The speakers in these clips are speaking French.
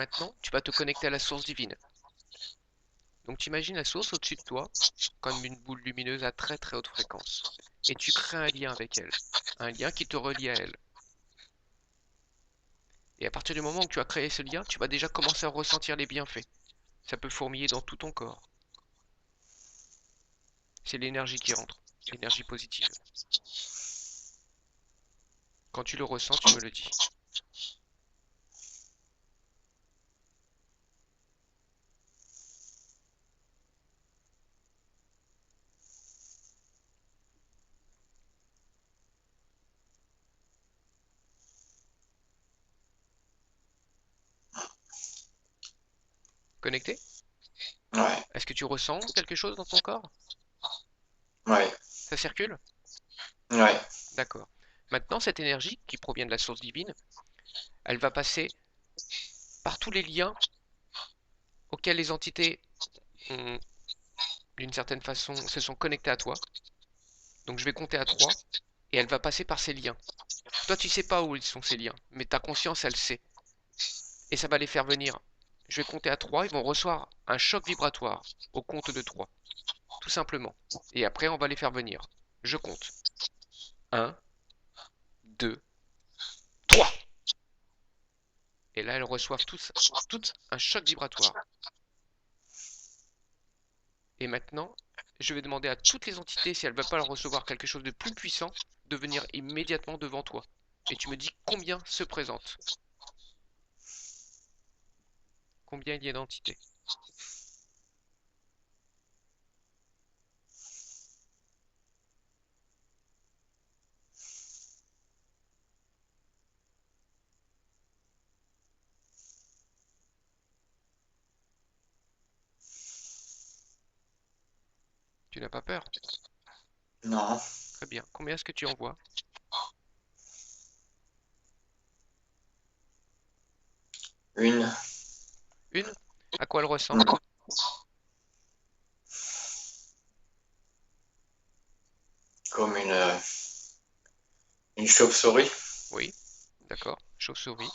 maintenant, tu vas te connecter à la source divine. Donc tu imagines la source au-dessus de toi, comme une boule lumineuse à très très haute fréquence. Et tu crées un lien avec elle. Un lien qui te relie à elle. Et à partir du moment où tu as créé ce lien, tu vas déjà commencer à ressentir les bienfaits. Ça peut fourmiller dans tout ton corps. C'est l'énergie qui rentre, l'énergie positive. Quand tu le ressens, tu me le dis. Connecté? Ouais, Est-ce que tu ressens quelque chose dans ton corps? ouais, Ça circule? ouais. D'accord. Maintenant, cette énergie qui provient de la source divine, elle va passer par tous les liens auxquels les entités, d'une certaine façon, se sont connectées à toi. Donc je vais compter à 3 et elle va passer par ces liens. Toi, tu sais pas où ils sont ces liens, mais ta conscience, elle sait. Et ça va les faire venir. Je vais compter à 3, ils vont recevoir un choc vibratoire au compte de 3, tout simplement. Et après, on va les faire venir. Je compte. 1, 2, 3. Et là, elles reçoivent toutes un choc vibratoire. Et maintenant, je vais demander à toutes les entités, si elles ne veulent pas recevoir quelque chose de plus puissant, de venir immédiatement devant toi. Et tu me dis combien se présente. Combien il y a d'entités. Tu n'as pas peur? Non, Très bien. Combien est-ce que tu en vois? une. Une? À quoi elle ressemble? Mm. Comme une chauve-souris. Oui, d'accord. Chauve-souris.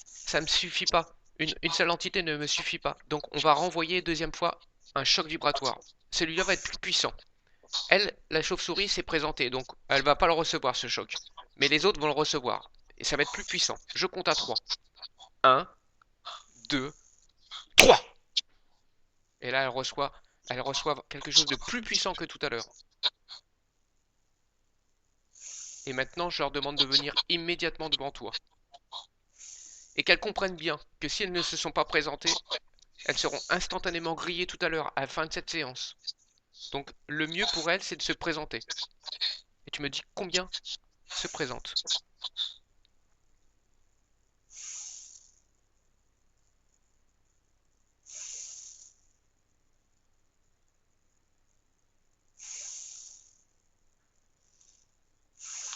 Ça ne me suffit pas. Une seule entité ne me suffit pas. Donc on va renvoyer deuxième fois un choc vibratoire. Celui-là va être plus puissant. Elle, la chauve-souris, s'est présentée, donc elle va pas le recevoir ce choc. Mais les autres vont le recevoir. Et ça va être plus puissant. Je compte à 3. 1, 2, 3. Et là, elle reçoit quelque chose de plus puissant que tout à l'heure. Et maintenant, je leur demande de venir immédiatement devant toi. Et qu'elles comprennent bien que si elles ne se sont pas présentées, elles seront instantanément grillées tout à l'heure à la fin de cette séance. Donc le mieux pour elles, c'est de se présenter. Et tu me dis combien se présentent.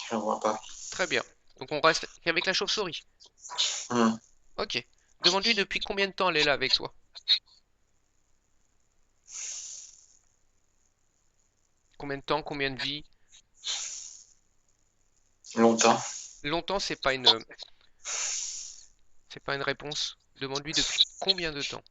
Je ne vois pas. Très bien. Donc on reste qu'avec la chauve-souris. Mm. Ok. Demande-lui depuis combien de temps elle est là avec toi. Combien de temps, combien de vies. Longtemps. Longtemps, c'est pas une réponse. Demande-lui depuis combien de temps.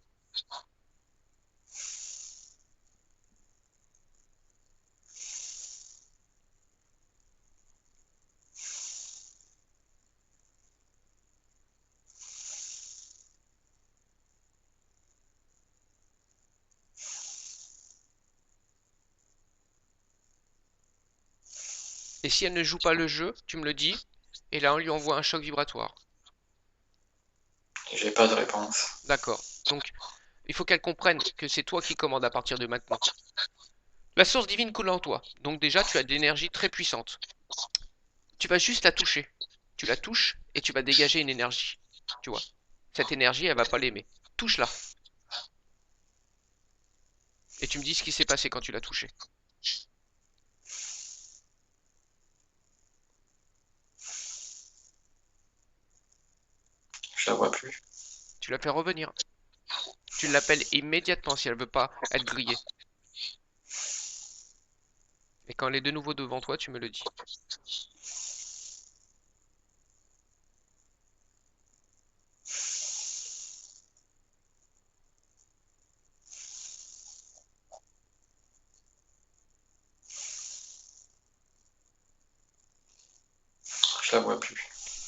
Et si elle ne joue pas le jeu, tu me le dis. Et là, on lui envoie un choc vibratoire. J'ai pas de réponse. D'accord. Donc, il faut qu'elle comprenne que c'est toi qui commandes à partir de maintenant. La source divine coule en toi. Donc déjà, tu as de l'énergie très puissante. Tu vas juste la toucher. Tu la touches et tu vas dégager une énergie. Tu vois. Cette énergie, elle va pas l'aimer. Touche-la. Et tu me dis ce qui s'est passé quand tu l'as touchée. Je la vois plus. Tu la fais revenir. Tu l'appelles immédiatement si elle veut pas être grillée. Et quand elle est de nouveau devant toi, tu me le dis. Je la vois plus.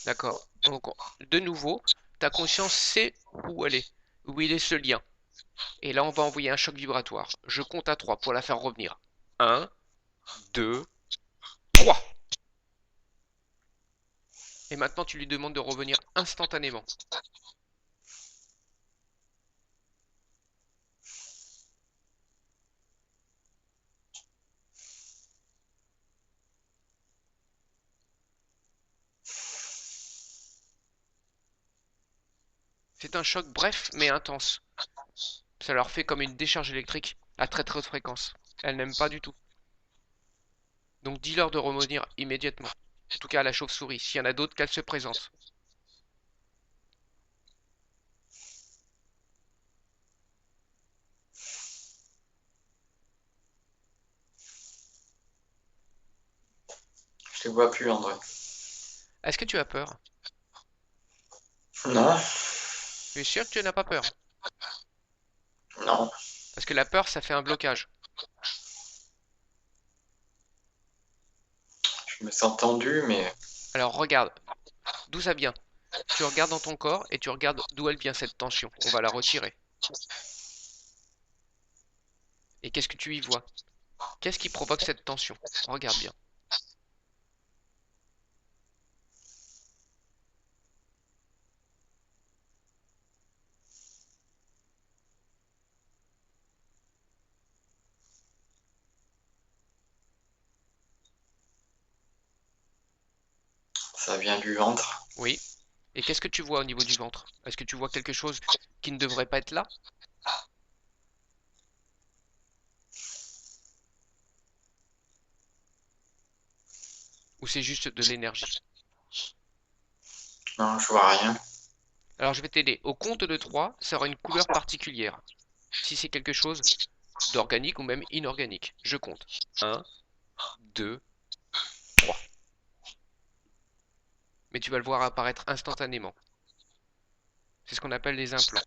D'accord. Donc, de nouveau, ta conscience sait où elle est, où il est ce lien. Et là, on va envoyer un choc vibratoire. Je compte à 3 pour la faire revenir. 1, 2, 3. Et maintenant, tu lui demandes de revenir instantanément. C'est un choc bref mais intense. Ça leur fait comme une décharge électrique à très très haute fréquence. Elles n'aiment pas du tout. Donc dis-leur de revenir immédiatement. En tout cas à la chauve-souris, s'il y en a d'autres, qu'elles se présentent. Je les vois plus, André. Est-ce que tu as peur? Non, Tu es sûr que tu n'as pas peur? non. Parce que la peur, ça fait un blocage. Je me sens tendu, mais Alors regarde, d'où ça vient? Tu regardes dans ton corps et tu regardes d'où elle vient cette tension. On va la retirer. Et qu'est-ce que tu y vois? Qu'est-ce qui provoque cette tension? Regarde bien. ça vient du ventre. Oui. Et qu'est-ce que tu vois au niveau du ventre? Est-ce que tu vois quelque chose qui ne devrait pas être là? Ou c'est juste de l'énergie? Non, je vois rien. Alors je vais t'aider. Au compte de 3, ça aura une couleur particulière. Si c'est quelque chose d'organique ou même inorganique. Je compte. 1, 2, 3. Mais tu vas le voir apparaître instantanément. C'est ce qu'on appelle les implants.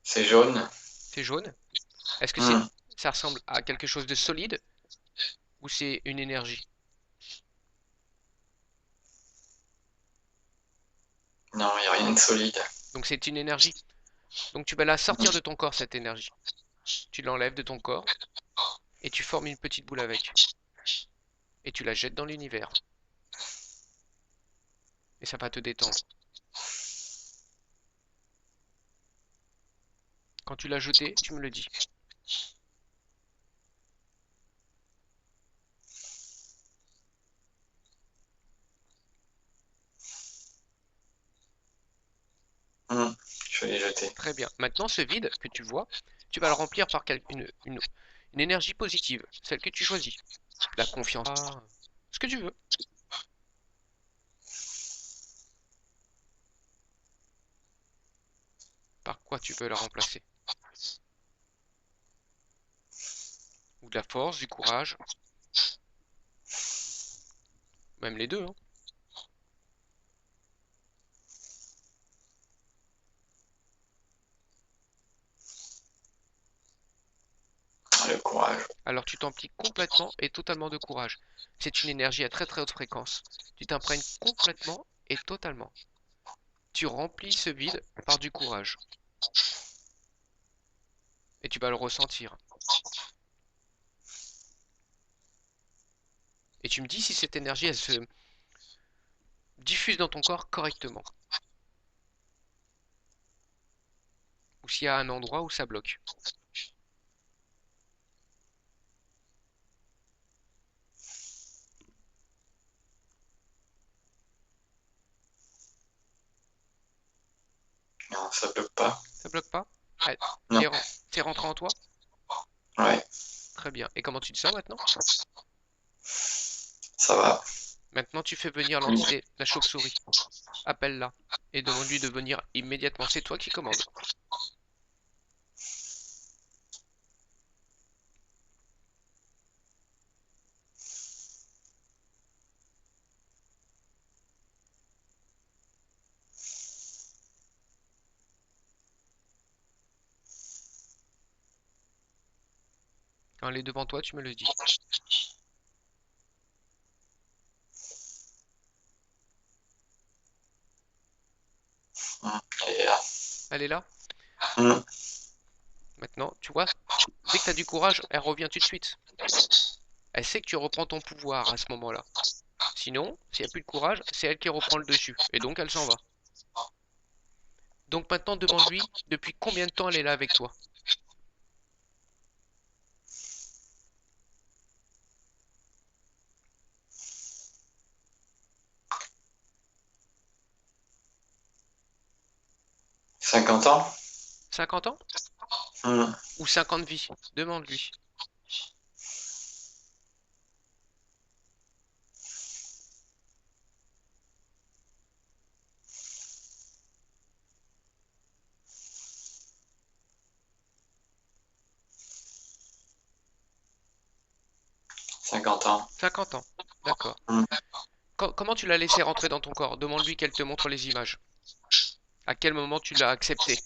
C'est jaune. C'est jaune. Est-ce que Hmm. ça ressemble à quelque chose de solide ou c'est une énergie? Non, il n'y a rien de solide. Donc c'est une énergie. Donc tu vas la sortir de ton corps, cette énergie. Tu l'enlèves de ton corps et tu formes une petite boule avec. Et tu la jettes dans l'univers. Et ça va te détendre. Quand tu l'as jeté, tu me le dis. Hmm. Je vais les jeter. Très bien. Maintenant, ce vide que tu vois, tu vas le remplir par une énergie positive, celle que tu choisis. La confiance, ce que tu veux. Par quoi tu veux la remplacer? Ou de la force, du courage, même les deux, hein. Le courage. Alors tu t'emplis complètement et totalement de courage. C'est une énergie à très très haute fréquence. Tu t'imprègnes complètement et totalement. Tu remplis ce vide par du courage. Et tu vas le ressentir. Et tu me dis si cette énergie, elle se diffuse dans ton corps correctement. Ou s'il y a un endroit où ça bloque. Non, ça bloque pas. Ça bloque pas? Ah, Non. c'est rentré en toi? Ouais, Très bien. Et comment tu te sens maintenant? ça va. Maintenant, tu fais venir l'entité, la chauve-souris. Appelle-la et demande-lui de venir immédiatement. C'est toi qui commandes. Quand elle est devant toi, tu me le dis. Et là. Elle est là? Hum. Maintenant, tu vois, dès que tu as du courage, elle revient tout de suite. Elle sait que tu reprends ton pouvoir à ce moment-là. Sinon, s'il n'y a plus de courage, c'est elle qui reprend le dessus. Et donc, elle s'en va. Donc maintenant, demande-lui depuis combien de temps elle est là avec toi. 50 ans? 50 ans? Hum. Ou 50 vies? Demande-lui. 50 ans. 50 ans. D'accord. Hum. Comment tu l'as laissé rentrer dans ton corps? Demande-lui qu'elle te montre les images. À quel moment tu l'as accepté?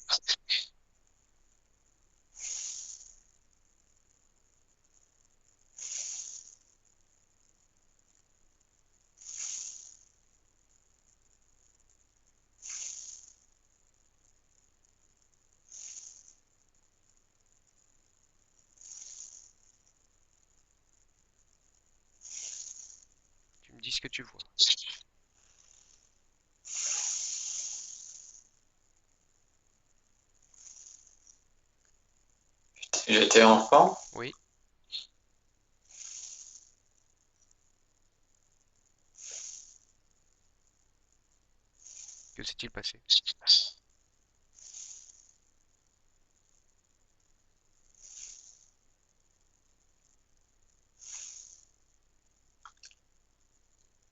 Tu me dis ce que tu vois. J'étais enfant. Oui. Que s'est-il passé?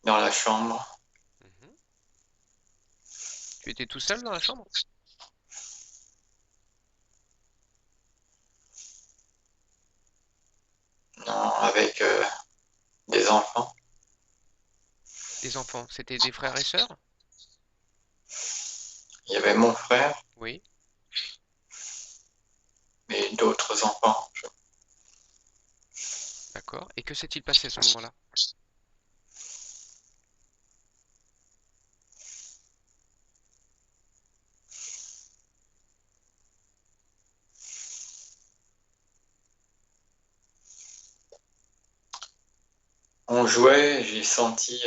Dans la chambre. Mhm. Tu étais tout seul dans la chambre? Non, avec des enfants. Des enfants, c'était des frères et sœurs? Il y avait mon frère Oui. et d'autres enfants. D'accord. Et que s'est-il passé à ce moment-là? On jouait, j'ai senti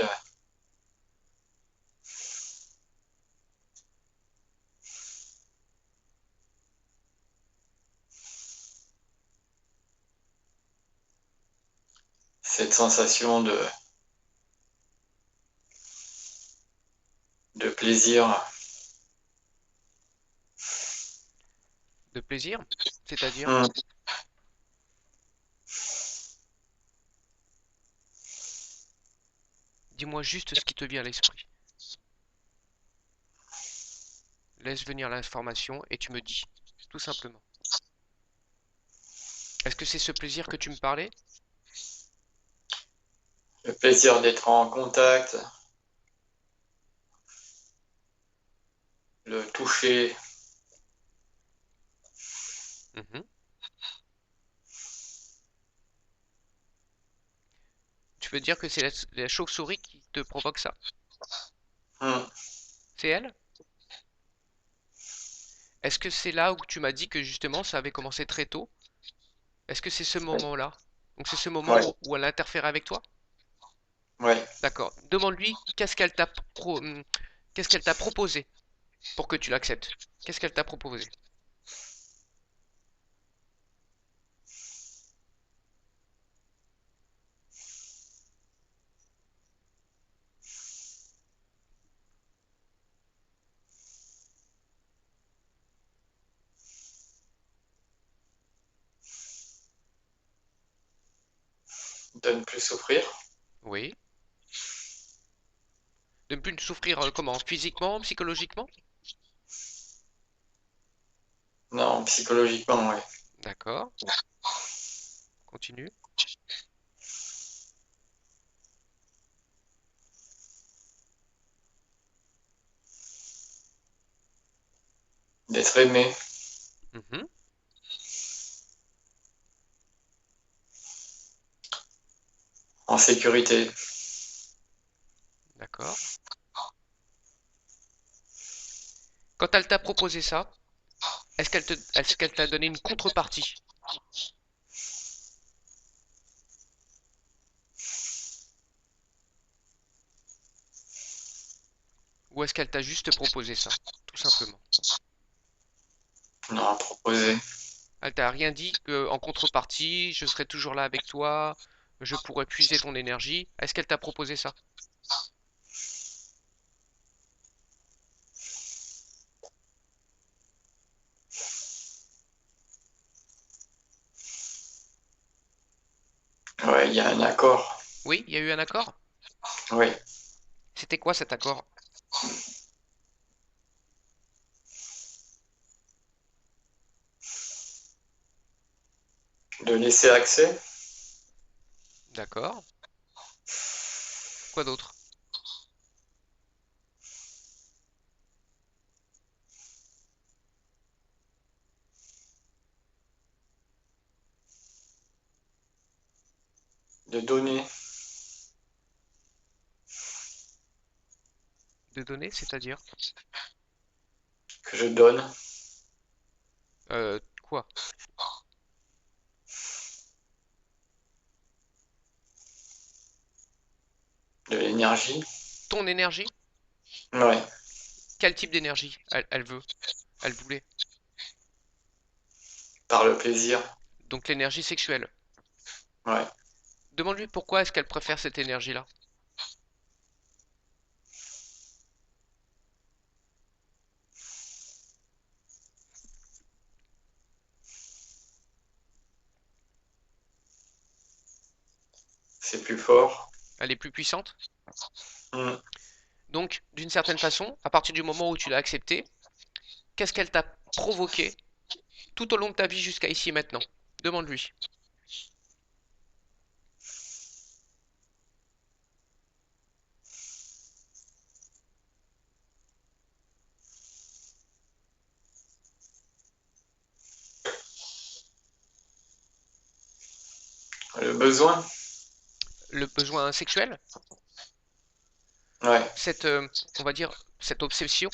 cette sensation de plaisir. De plaisir? C'est-à-dire? Hum. Dis-moi juste ce qui te vient à l'esprit. Laisse venir l'information et tu me dis, tout simplement. Est-ce que c'est ce plaisir que tu me parlais? Le plaisir d'être en contact, le toucher. Mhm. Tu veux dire que c'est la chauve-souris qui te provoque ça? Hum. C'est elle? Est-ce que c'est là où tu m'as dit que justement ça avait commencé très tôt? Est-ce que c'est ce moment-là? Donc c'est ce moment Ouais, où elle interfère avec toi? ouais. D'accord. Demande-lui qu'est-ce qu'elle t'a proposé pour que tu l'acceptes. Qu'est-ce qu'elle t'a proposé? De ne plus souffrir. Oui. De ne plus souffrir comment? Physiquement, psychologiquement? Non, psychologiquement, ouais. D'accord. Continue. D'être aimé. Mhm. en sécurité. D'accord. Quand elle t'a proposé ça, est-ce qu'elle t'a donné une contrepartie? Ou est-ce qu'elle t'a juste proposé ça? Tout simplement. Non, proposé. Elle t'a rien dit que, en contrepartie, je serai toujours là avec toi, je pourrais puiser ton énergie. Est-ce qu'elle t'a proposé ça? Ouais, il y a un accord. Oui, il y a eu un accord? Oui, C'était quoi cet accord? de laisser accès, D'accord. Quoi d'autre? de donner, De donner, c'est-à-dire? que je donne, Quoi? de l'énergie. Ton énergie? Ouais, Quel type d'énergie elle veut? Elle voulait? par le plaisir. Donc l'énergie sexuelle. Ouais, Demande-lui pourquoi est-ce qu'elle préfère cette énergie-là. c'est plus fort. Elle est plus puissante? Hmm. Donc, d'une certaine façon, à partir du moment où tu l'as acceptée, qu'est-ce qu'elle t'a provoqué tout au long de ta vie jusqu'à ici et maintenant? Demande-lui. Le besoin. Le besoin sexuel? Ouais, Cette, on va dire, cette obsession?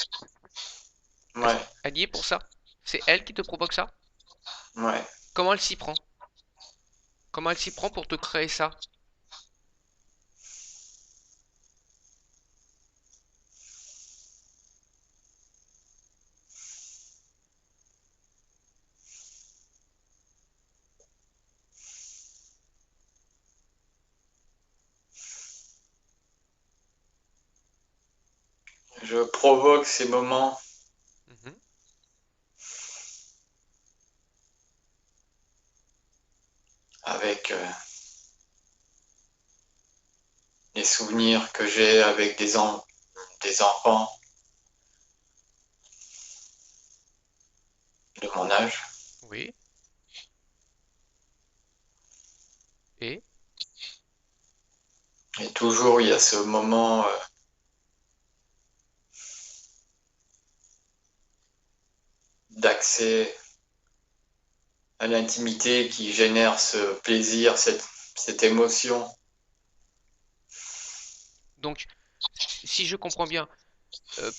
ouais, Elle y est pour ça? C'est elle qui te provoque ça? ouais. Comment elle s'y prend? Comment elle s'y prend pour te créer ça? Je provoque ces moments Mhm. avec les souvenirs que j'ai avec des enfants de mon âge. Oui. Et? Et toujours, il y a ce moment d'accès à l'intimité qui génère ce plaisir, cette émotion. Donc, si je comprends bien,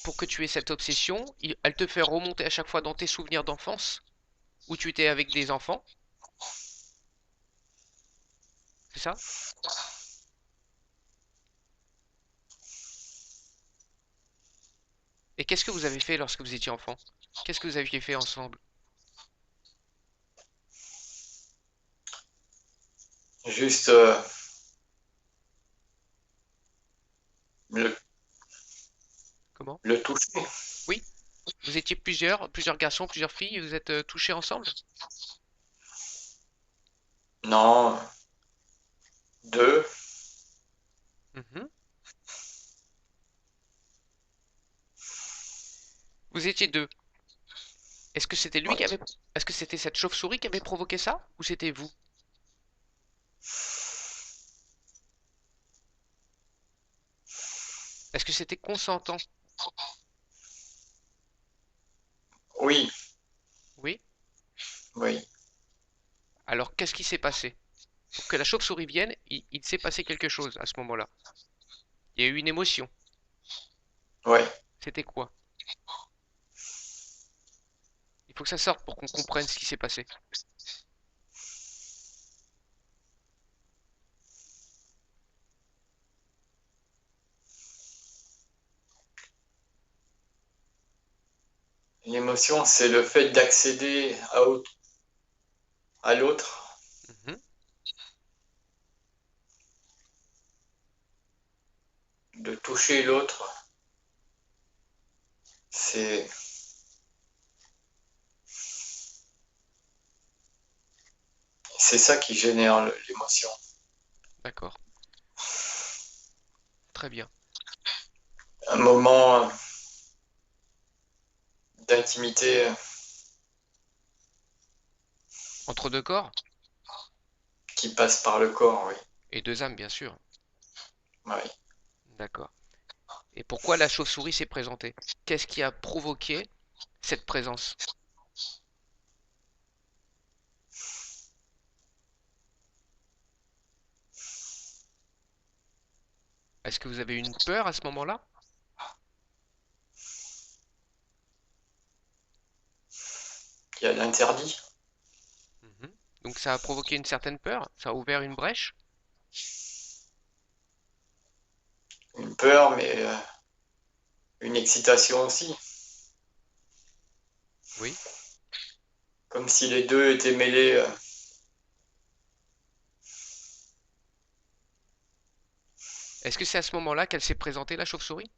pour que tu aies cette obsession, elle te fait remonter à chaque fois dans tes souvenirs d'enfance, où tu étais avec des enfants, c'est ça? Et qu'est-ce que vous avez fait lorsque vous étiez enfant? Qu'est-ce que vous aviez fait ensemble? Juste le, Comment? le toucher. Oui? Vous étiez plusieurs garçons, plusieurs filles, et vous êtes touchés ensemble? Non, deux. Mhm. Vous étiez deux. Est-ce que c'était lui Ouais. qui avait... Est-ce que c'était cette chauve-souris qui avait provoqué ça? Ou c'était vous? Est-ce que c'était consentant? Oui, Oui? oui. Alors qu'est-ce qui s'est passé? Pour que la chauve-souris vienne, il s'est passé quelque chose à ce moment-là. Il y a eu une émotion. Ouais. C'était quoi? Il faut que ça sorte pour qu'on comprenne ce qui s'est passé. L'émotion, c'est le fait d'accéder à l'autre, Mhm. de toucher l'autre. C'est c'est ça qui génère l'émotion. D'accord. Très bien. Un moment d'intimité Entre deux corps qui passe par le corps, oui. et deux âmes, bien sûr. Oui. D'accord. Et pourquoi la chauve-souris s'est présentée? Qu'est-ce qui a provoqué cette présence? Est-ce que vous avez eu une peur à ce moment-là? Il y a l'interdit, Mhm. Donc ça a provoqué une certaine peur? Ça a ouvert une brèche? une peur, mais une excitation aussi. Oui. Comme si les deux étaient mêlés. Est-ce que c'est à ce moment-là qu'elle s'est présentée, la chauve-souris?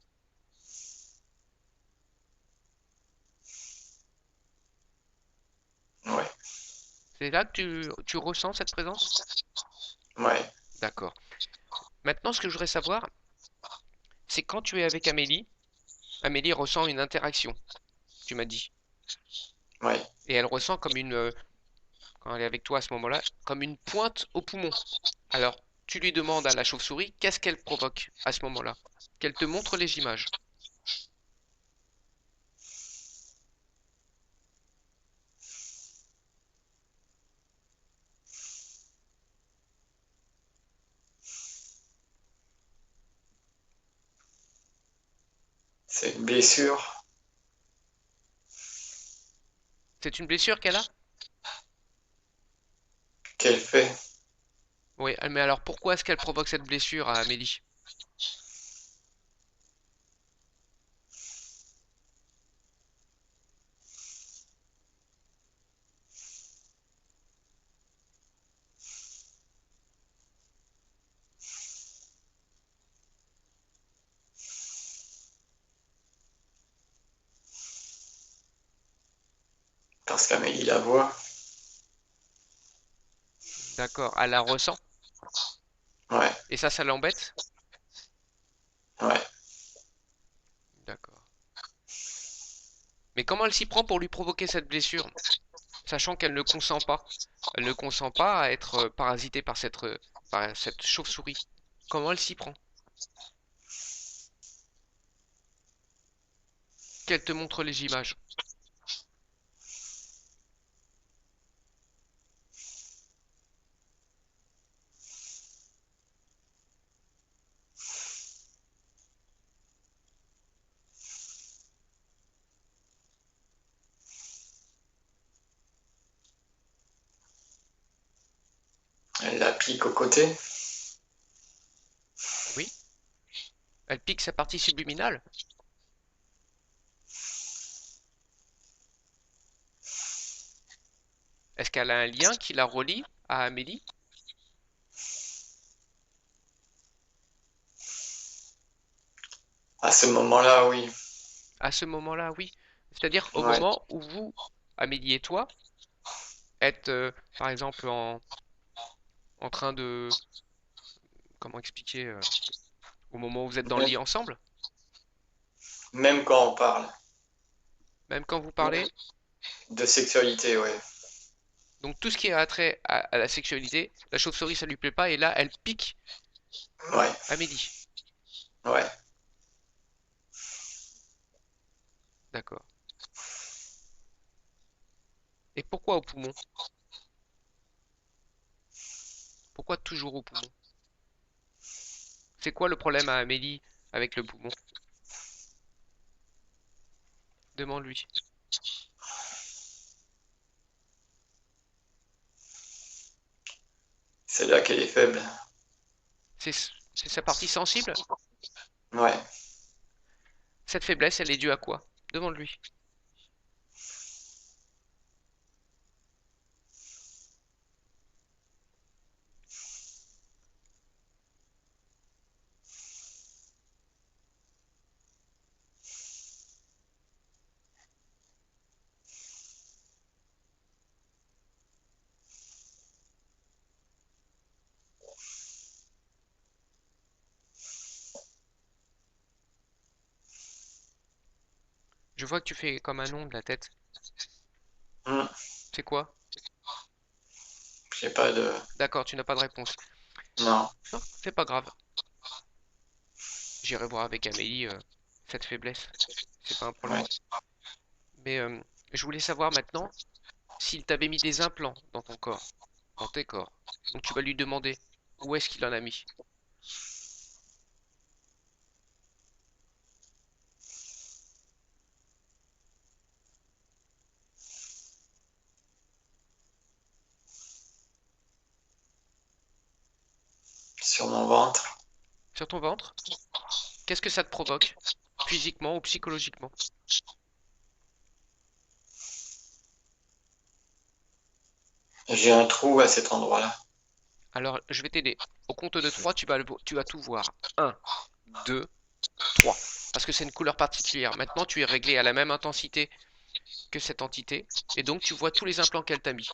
Ouais, C'est là que tu ressens cette présence? ouais, D'accord. Maintenant, ce que je voudrais savoir, c'est quand tu es avec Amélie, Amélie ressent une interaction, tu m'as dit. ouais. Et elle ressent comme quand elle est avec toi à ce moment-là, comme une pointe au poumon. Alors, tu lui demandes à la chauve-souris qu'est-ce qu'elle provoque à ce moment-là, qu'elle te montre les images. C'est une blessure C'est une blessure qu'elle a? qu'elle fait Oui, mais alors pourquoi est-ce qu'elle provoque cette blessure à Amélie? parce qu'Amélie la voit. D'accord, elle la ressent. Ouais, Et ça l'embête? ouais. D'accord. Mais comment elle s'y prend pour lui provoquer cette blessure, sachant qu'elle ne consent pas? Elle ne consent pas à être parasitée par cette chauve-souris. Comment elle s'y prend? Qu'elle te montre les images. Elle l'applique au côté. Oui? Elle pique sa partie subliminale? Est-ce qu'elle a un lien qui la relie à Amélie? À ce moment-là, oui. À ce moment-là, oui. C'est-à-dire au Ouais. moment où vous, Amélie et toi, êtes par exemple en train de... Comment expliquer au moment où vous êtes dans le Même, lit ensemble? même quand on parle Même quand vous parlez? de sexualité, ouais. Donc tout ce qui a trait à la sexualité, la chauve-souris ça lui plaît pas et là elle pique Ouais, Amélie. ouais. D'accord. Et pourquoi au poumon? Pourquoi toujours au poumon? C'est quoi le problème à Amélie avec le poumon? Demande-lui. C'est là qu'elle est faible. C'est sa partie sensible? Ouais. Cette faiblesse, elle est due à quoi? Demande-lui. Je vois que tu fais comme un nom de la tête. Hmm. C'est quoi? J'ai pas de... D'accord, tu n'as pas de réponse. Non. Non, c'est pas grave. J'irai voir avec Amélie cette faiblesse. C'est pas un problème. Ouais. Mais je voulais savoir maintenant s'il t'avait mis des implants dans ton corps, dans tes corps. Donc tu vas lui demander où est-ce qu'il en a mis. Sur mon ventre. Sur ton ventre? Qu'est-ce que ça te provoque? Physiquement ou psychologiquement? J'ai un trou à cet endroit-là. Alors, je vais t'aider. Au compte de 3, tu vas tout voir. Un, 2, 3. Parce que c'est une couleur particulière. Maintenant, tu es réglé à la même intensité que cette entité. Et donc, tu vois tous les implants qu'elle t'a mis.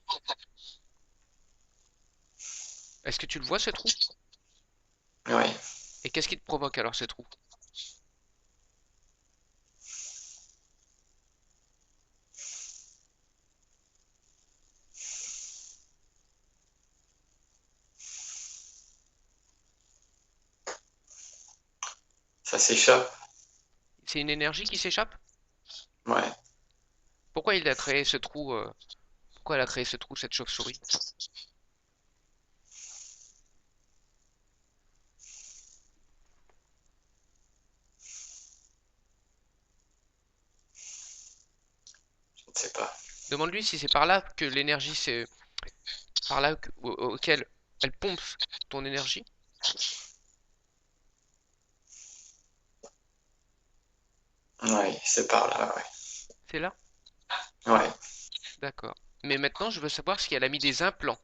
Est-ce que tu le vois, ce trou? Ouais. Et qu'est-ce qui te provoque alors, ce trou? Ça s'échappe. C'est une énergie qui s'échappe? Ouais. Pourquoi il a créé ce trou Pourquoi elle a créé ce trou, cette chauve-souris? Je ne sais pas. Demande-lui si c'est par là que l'énergie, c'est par là auquel elle pompe ton énergie. Ouais, c'est par là, ouais. C'est là? Ouais. D'accord. Mais maintenant, je veux savoir si elle a mis des implants.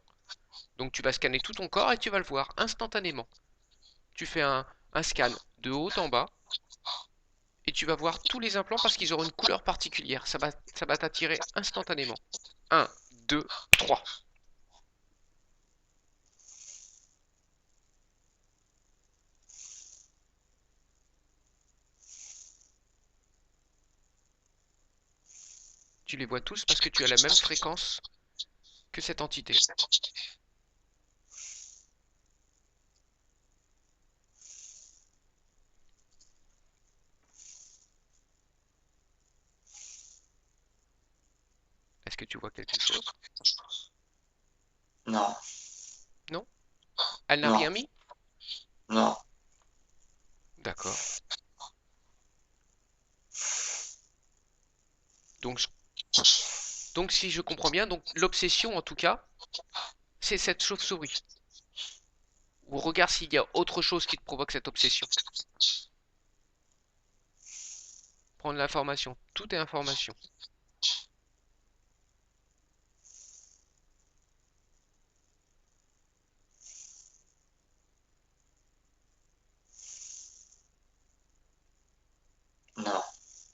Donc tu vas scanner tout ton corps et tu vas le voir instantanément. Tu fais un scan de haut en bas et tu vas voir tous les implants parce qu'ils auront une couleur particulière. Ça va t'attirer instantanément. Un, 2, 3. Tu les vois tous parce que tu as la même fréquence que cette entité. Est-ce que tu vois quelque chose? Non. Non? Elle n'a Non. rien mis? Non. D'accord. Donc, donc si je comprends bien, donc l'obsession en tout cas, c'est cette chauve-souris. Ou regarde s'il y a autre chose qui te provoque cette obsession. Prendre l'information. Tout est information. Non.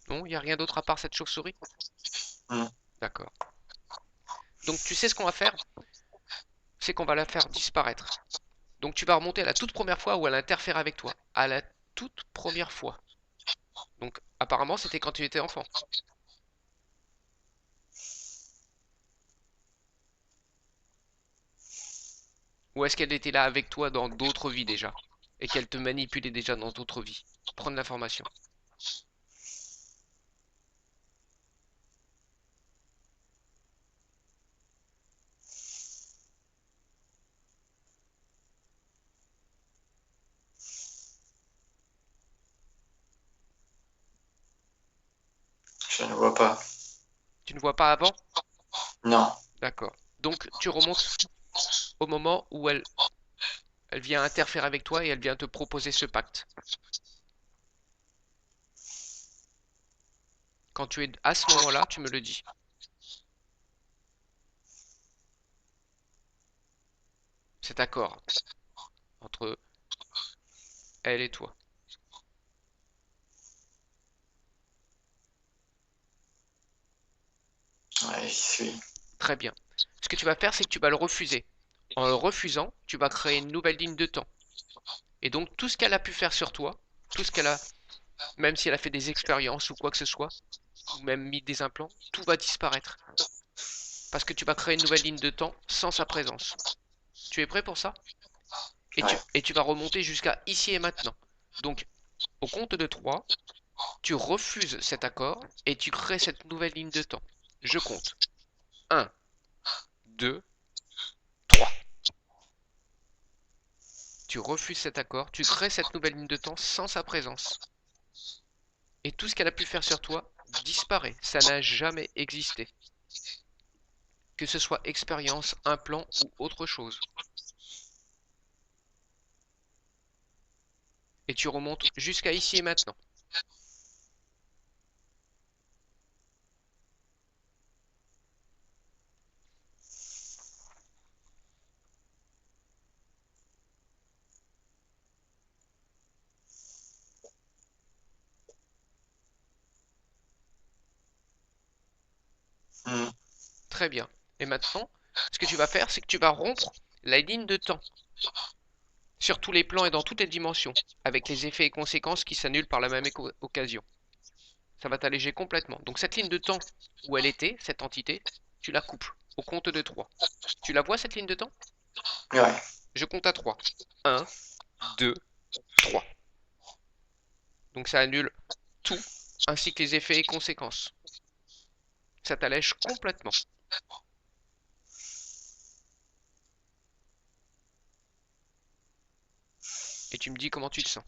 Non, il n'y a rien d'autre à part cette chauve-souris? Hmm. D'accord. Donc tu sais ce qu'on va faire? C'est qu'on va la faire disparaître. Donc tu vas remonter à la toute première fois où elle interfère avec toi. À la toute première fois. Donc apparemment c'était quand tu étais enfant. Ou est-ce qu'elle était là avec toi dans d'autres vies déjà? Et qu'elle te manipulait déjà dans d'autres vies? Prendre l'information. Je ne vois pas. Tu ne vois pas avant? Non. D'accord. Donc tu remontes au moment où elle vient interférer avec toi et elle vient te proposer ce pacte. Quand tu es à ce moment-là, tu me le dis. Cet accord entre elle et toi. Ouais, j'y suis. Très bien. Ce que tu vas faire, c'est que tu vas le refuser. En le refusant, tu vas créer une nouvelle ligne de temps. Et donc tout ce qu'elle a pu faire sur toi, tout ce qu'elle a, même si elle a fait des expériences ou quoi que ce soit, ou même mis des implants, tout va disparaître. Parce que tu vas créer une nouvelle ligne de temps sans sa présence. Tu es prêt pour ça? Ouais. Et tu vas remonter jusqu'à ici et maintenant. Donc, au compte de 3, tu refuses cet accord et tu crées cette nouvelle ligne de temps. Je compte. 1, 2, 3. Tu refuses cet accord, tu crées cette nouvelle ligne de temps sans sa présence. Et tout ce qu'elle a pu faire sur toi disparaît. Ça n'a jamais existé. Que ce soit expérience, implant ou autre chose. Et tu remontes jusqu'à ici et maintenant. Hmm. Très bien. Et maintenant, ce que tu vas faire, c'est que tu vas rompre la ligne de temps sur tous les plans et dans toutes les dimensions, avec les effets et conséquences qui s'annulent par la même occasion. Ça va t'alléger complètement. Donc cette ligne de temps où elle était, cette entité, tu la coupes au compte de 3. Tu la vois cette ligne de temps? Ouais. Je compte à 3. 1, 2, 3. Donc ça annule tout, ainsi que les effets et conséquences. Ça t'allège complètement. Et tu me dis comment tu te sens.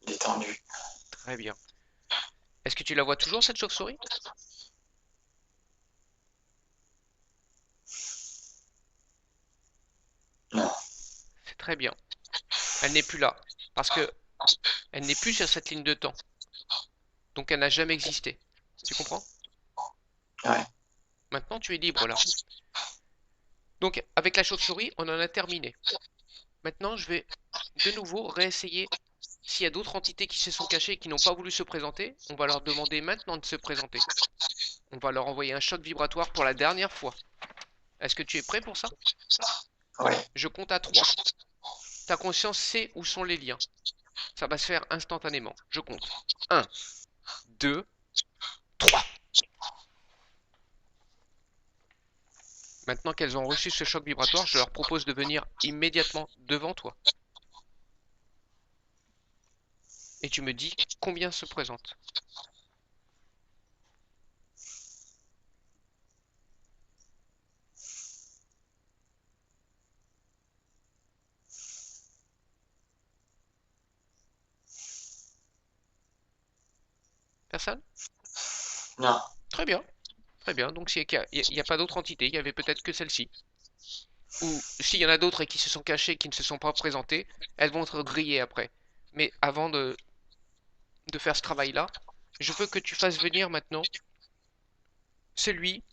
Détendu. Très bien. Est-ce que tu la vois toujours cette chauve-souris? Non. C'est très bien. Elle n'est plus là. Parce que elle n'est plus sur cette ligne de temps. Donc elle n'a jamais existé. Tu comprends? Ouais. Maintenant tu es libre là. Donc avec la chauve-souris, on en a terminé. Maintenant je vais de nouveau réessayer. S'il y a d'autres entités qui se sont cachées et qui n'ont pas voulu se présenter, on va leur demander maintenant de se présenter. On va leur envoyer un choc vibratoire pour la dernière fois. Est-ce que tu es prêt pour ça? Ouais. Je compte à 3. Ta conscience sait où sont les liens. Ça va se faire instantanément. Je compte. 1, 2, 3. Maintenant qu'elles ont reçu ce choc vibratoire, je leur propose de venir immédiatement devant toi. Et tu me dis combien se présente. Personne? Non. Très bien. Très bien. Donc s'il n'y a pas d'autre entité, il y avait peut-être que celle-ci. Ou s'il y en a d'autres et qui se sont cachées, qui ne se sont pas présentées, elles vont être grillées après. Mais avant de faire ce travail-là, je veux que tu fasses venir maintenant celui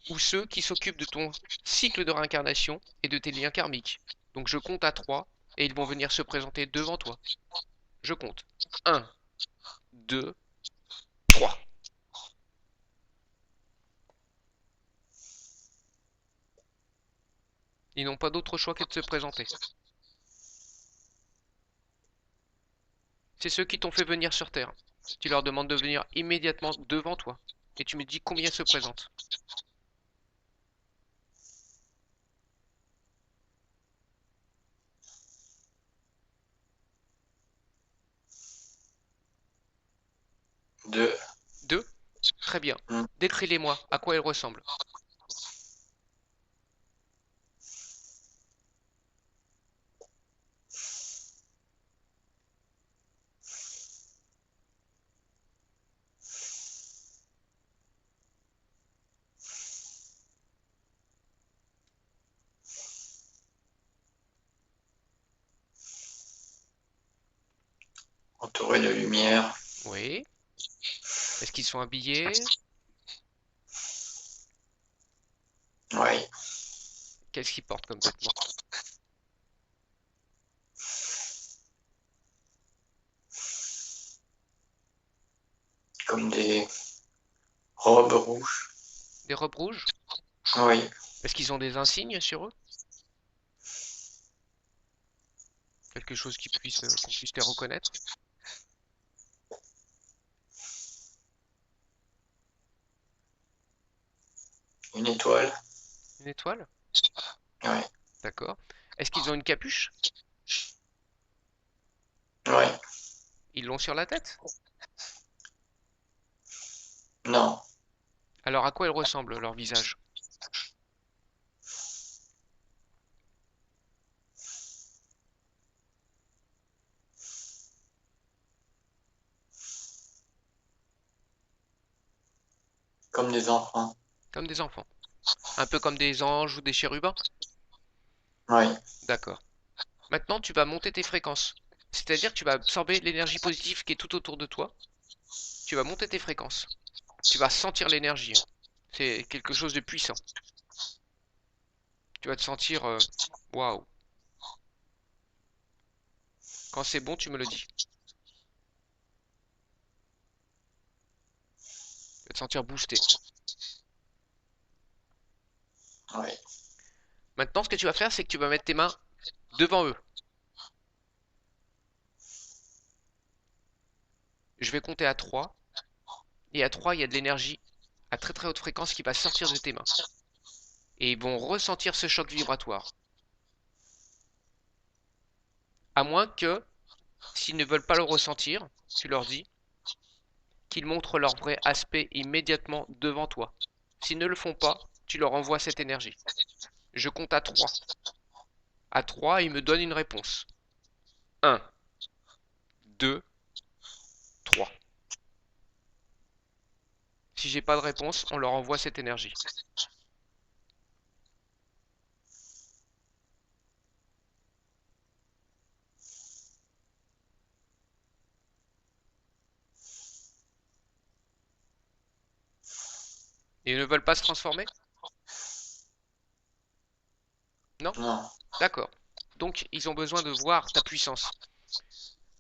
ou ceux qui s'occupent de ton cycle de réincarnation et de tes liens karmiques. Donc je compte à 3 et ils vont venir se présenter devant toi. Je compte. 1, 2, 3. Ils n'ont pas d'autre choix que de se présenter. C'est ceux qui t'ont fait venir sur Terre. Tu leur demandes de venir immédiatement devant toi. Et tu me dis combien se présentent. 2. 2? Très bien. Hmm. Décris-les-moi. À quoi elles ressemblent? Entouré de lumière. Oui. Est-ce qu'ils sont habillés? Oui. Qu'est-ce qu'ils portent comme vêtements? Comme des robes rouges. Des robes rouges? Oui. Est-ce qu'ils ont des insignes sur eux? Quelque chose qu'on puisse les reconnaître? Une étoile. Une étoile? Oui. D'accord. Est-ce qu'ils ont une capuche? Oui. Ils l'ont sur la tête? Non. Alors à quoi elles ressemblent, leur visage? Comme des enfants. Comme des enfants. Un peu comme des anges ou des chérubins? Oui. D'accord. Maintenant, tu vas monter tes fréquences. C'est-à-dire que tu vas absorber l'énergie positive qui est tout autour de toi. Tu vas monter tes fréquences. Tu vas sentir l'énergie, hein. C'est quelque chose de puissant. Tu vas te sentir waouh. Quand c'est bon, tu me le dis. Tu vas te sentir boosté. Oui. Maintenant, ce que tu vas faire, c'est que tu vas mettre tes mains devant eux. Je vais compter à 3. Et à 3, il y a de l'énergie à très très haute fréquence qui va sortir de tes mains. Et ils vont ressentir ce choc vibratoire. À moins que, s'ils ne veulent pas le ressentir, tu leur dis qu'ils montrent leur vrai aspect immédiatement devant toi. S'ils ne le font pas, tu leur envoies cette énergie. Je compte à 3. À 3, ils me donnent une réponse. 1, 2, 3. Si j'ai pas de réponse, on leur envoie cette énergie. Et ils ne veulent pas se transformer? Non? Non. D'accord. Donc, ils ont besoin de voir ta puissance.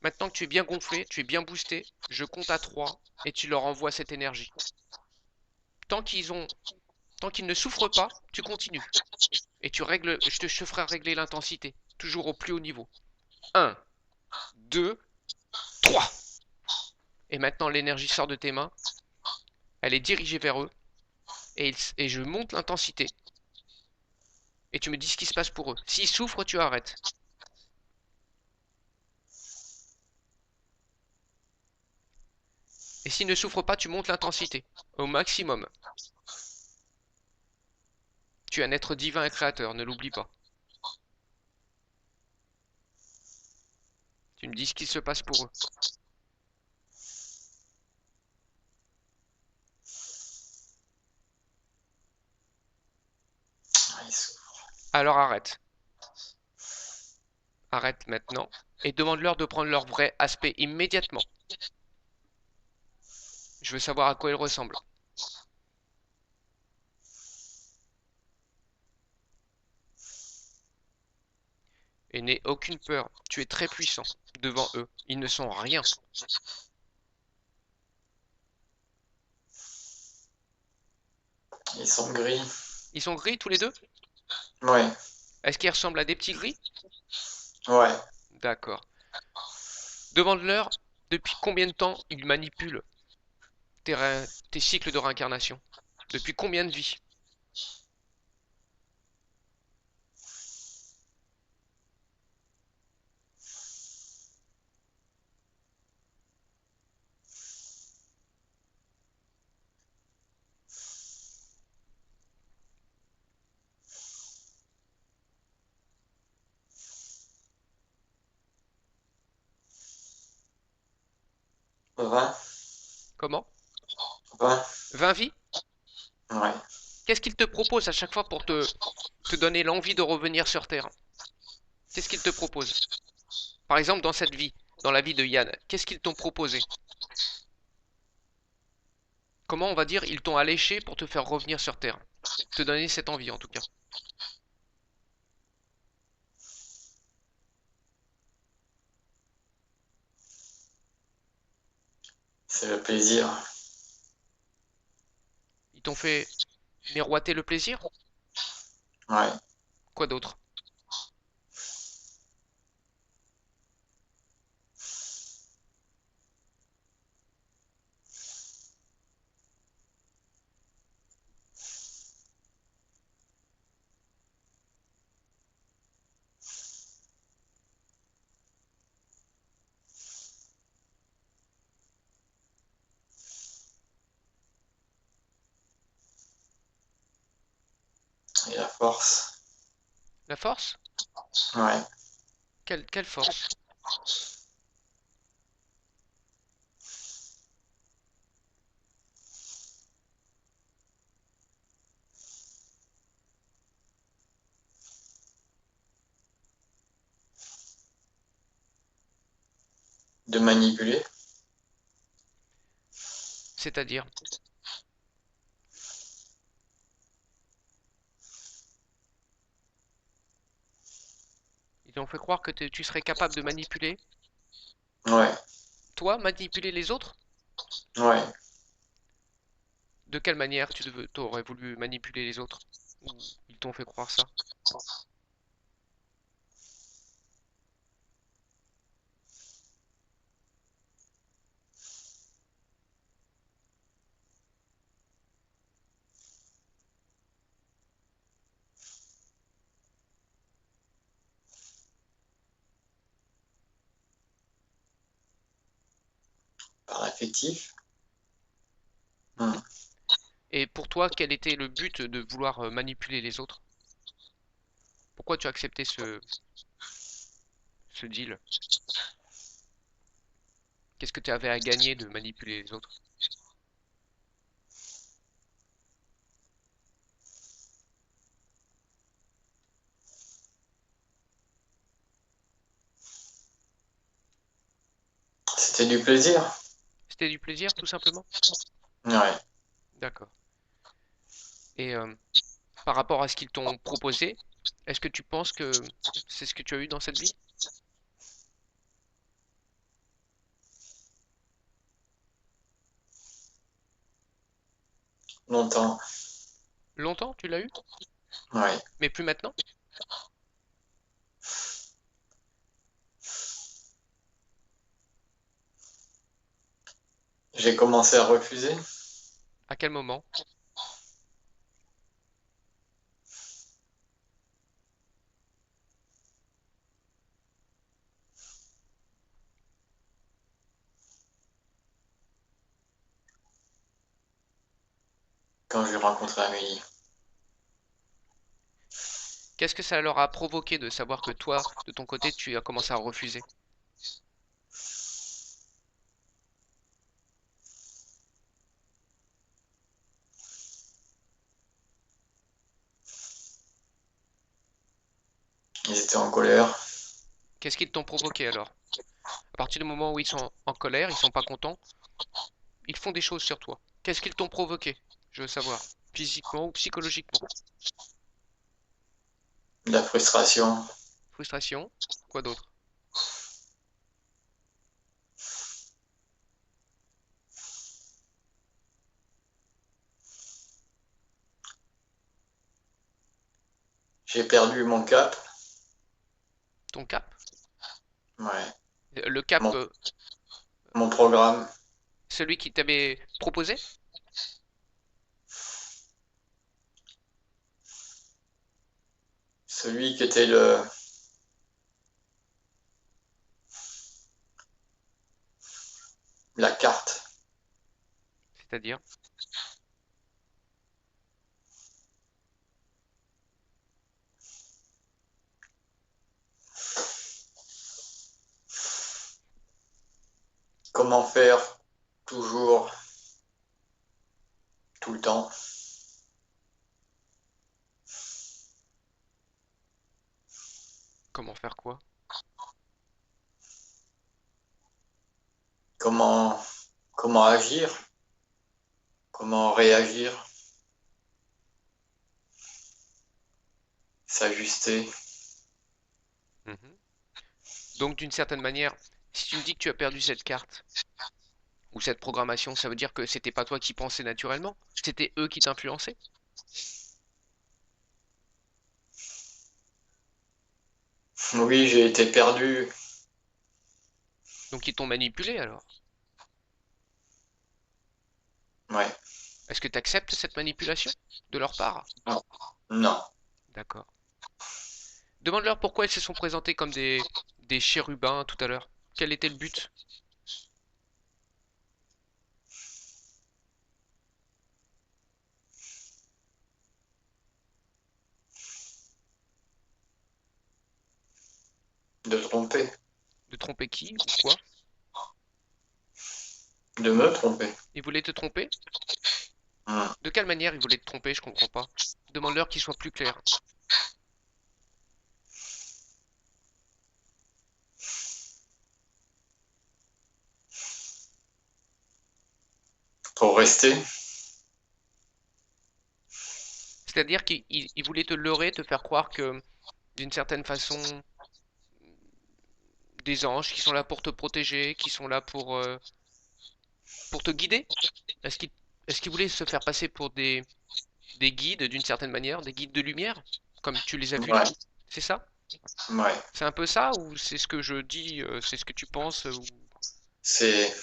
Maintenant que tu es bien gonflé, tu es bien boosté, je compte à 3 et tu leur envoies cette énergie. Tant qu'ils ne souffrent pas, tu continues. Et je te ferai régler l'intensité, toujours au plus haut niveau. 1, 2, 3. Et maintenant l'énergie sort de tes mains, elle est dirigée vers eux, et je monte l'intensité. Et tu me dis ce qui se passe pour eux. S'ils souffrent, tu arrêtes. Et s'ils ne souffrent pas, tu montes l'intensité au maximum. Tu es un être divin et créateur, ne l'oublie pas. Tu me dis ce qui se passe pour eux. Ils souffrent. Alors arrête. Arrête maintenant. Et demande-leur de prendre leur vrai aspect immédiatement. Je veux savoir à quoi ils ressemblent. Et n'aie aucune peur. Tu es très puissant devant eux. Ils ne sont rien. Ils sont gris. Ils sont gris tous les deux? Oui. Est-ce qu'ils ressemblent à des petits gris? Ouais. D'accord. Demande-leur depuis combien de temps ils manipulent tes cycles de réincarnation. Depuis combien de vies? 20, Comment? 20, 20 vies? ouais. Qu'est-ce qu'il te propose à chaque fois pour te donner l'envie de revenir sur Terre? Qu'est-ce qu'il te propose? Par exemple, dans cette vie, dans la vie de Yann, qu'est-ce qu'ils t'ont proposé? Comment on va dire, ils t'ont alléché pour te faire revenir sur Terre? Te donner cette envie en tout cas. C'est le plaisir. Ils t'ont fait miroiter le plaisir? Ouais. Quoi d'autre? Et la force. La force? Ouais. Quelle force? De manipuler. C'est-à-dire? Ils t'ont fait croire que tu serais capable de manipuler? Ouais. Toi, manipuler les autres? Ouais. De quelle manière t'aurais voulu manipuler les autres? Ou ils t'ont fait croire ça? Par affectif. Mhm. Et pour toi, quel était le but de vouloir manipuler les autres? Pourquoi tu as accepté ce deal? Qu'est-ce que tu avais à gagner de manipuler les autres? C'était du plaisir. C'était du plaisir, tout simplement? Ouais. D'accord. Et par rapport à ce qu'ils t'ont proposé, est-ce que tu penses que c'est ce que tu as eu dans cette vie? Longtemps. Longtemps, tu l'as eu? Ouais. Mais plus maintenant? J'ai commencé à refuser À quel moment? quand j'ai rencontré Amélie. Qu'est-ce que ça leur a provoqué de savoir que toi, de ton côté, tu as commencé à refuser? Ils étaient en colère. Qu'est-ce qu'ils t'ont provoqué alors? À partir du moment où ils sont en colère, ils sont pas contents, ils font des choses sur toi. Qu'est-ce qu'ils t'ont provoqué? Je veux savoir. Physiquement ou psychologiquement? De la frustration. Frustration? Quoi d'autre? J'ai perdu mon cap. Ton cap? Ouais. Le cap, Mon, mon programme. celui qui t'avait proposé? Celui qui était la carte. C'est-à-dire? Comment faire toujours, tout le temps. Comment faire quoi? Comment, comment agir, comment réagir, s'ajuster. Mhm. Donc d'une certaine manière, si tu me dis que tu as perdu cette carte ou cette programmation, ça veut dire que c'était pas toi qui pensais naturellement, c'était eux qui t'influençaient. Oui, j'ai été perdu. Donc ils t'ont manipulé alors. Ouais. Est-ce que tu acceptes cette manipulation de leur part? Non. Non. D'accord. Demande-leur pourquoi ils se sont présentés comme des chérubins tout à l'heure. Quel était le but? De tromper. De tromper qui ou quoi? De me tromper. Ils voulaient te tromper? Hmm. De quelle manière ils voulaient te tromper? Je comprends pas. Demande-leur qu'ils soient plus clairs. Pour rester. C'est-à-dire qu'ils voulaient te leurrer, te faire croire que, d'une certaine façon, des anges qui sont là pour te protéger, qui sont là pour te guider? Est-ce qu'ils est-ce qu'ils voulaient se faire passer pour des guides d'une certaine manière, des guides de lumière, comme tu les as vus là? Ouais. C'est ça? Ouais. C'est un peu ça ou c'est ce que je dis, c'est ce que tu penses ou... C'est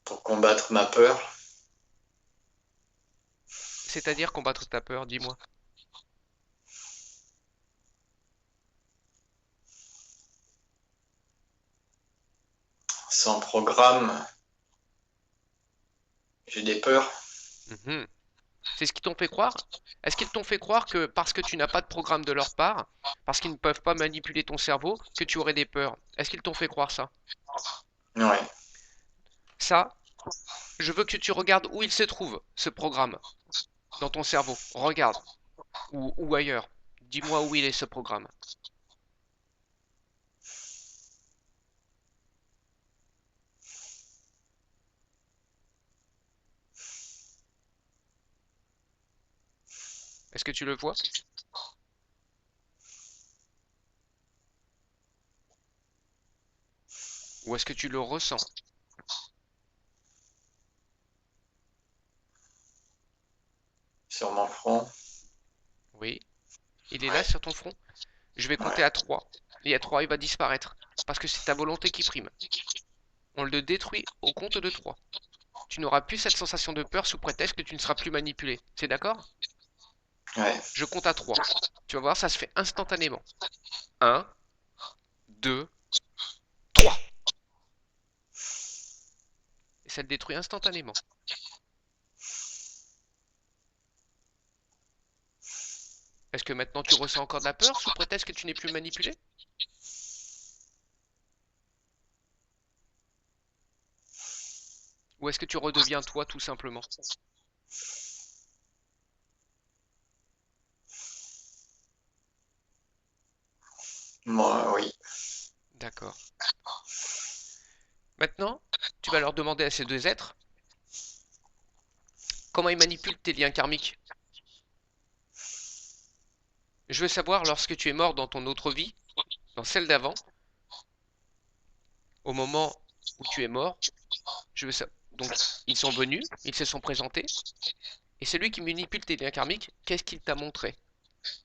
pour combattre ma peur. C'est-à-dire combattre ta peur, dis-moi. Sans programme, j'ai des peurs. Mhm. C'est ce qu'ils t'ont fait croire? Est-ce qu'ils t'ont fait croire que parce que tu n'as pas de programme de leur part, parce qu'ils ne peuvent pas manipuler ton cerveau, que tu aurais des peurs? Est-ce qu'ils t'ont fait croire ça? Ouais. Ça, je veux que tu regardes où il se trouve, ce programme, dans ton cerveau. Regarde. Ou ailleurs. Dis-moi où il est ce programme. Est-ce que tu le vois? Ou est-ce que tu le ressens? Sur mon front. Oui. Il est là Ouais. sur ton front. Je vais compter Ouais. à 3. Et à 3, il va disparaître. Parce que c'est ta volonté qui prime. On le détruit au compte de 3. Tu n'auras plus cette sensation de peur sous prétexte que tu ne seras plus manipulé. C'est d'accord? Ouais. Je compte à 3. Tu vas voir, ça se fait instantanément. Un, 2, 3. Et ça le détruit instantanément. Est-ce que maintenant tu ressens encore de la peur sous prétexte que tu n'es plus manipulé? Ou est-ce que tu redeviens toi tout simplement? Moi, oui. D'accord. Maintenant, tu vas leur demander à ces deux êtres comment ils manipulent tes liens karmiques. Je veux savoir lorsque tu es mort dans ton autre vie, dans celle d'avant, au moment où tu es mort, je veux savoir. Donc, ils sont venus, ils se sont présentés, et celui qui manipule tes liens karmiques, qu'est-ce qu'il t'a montré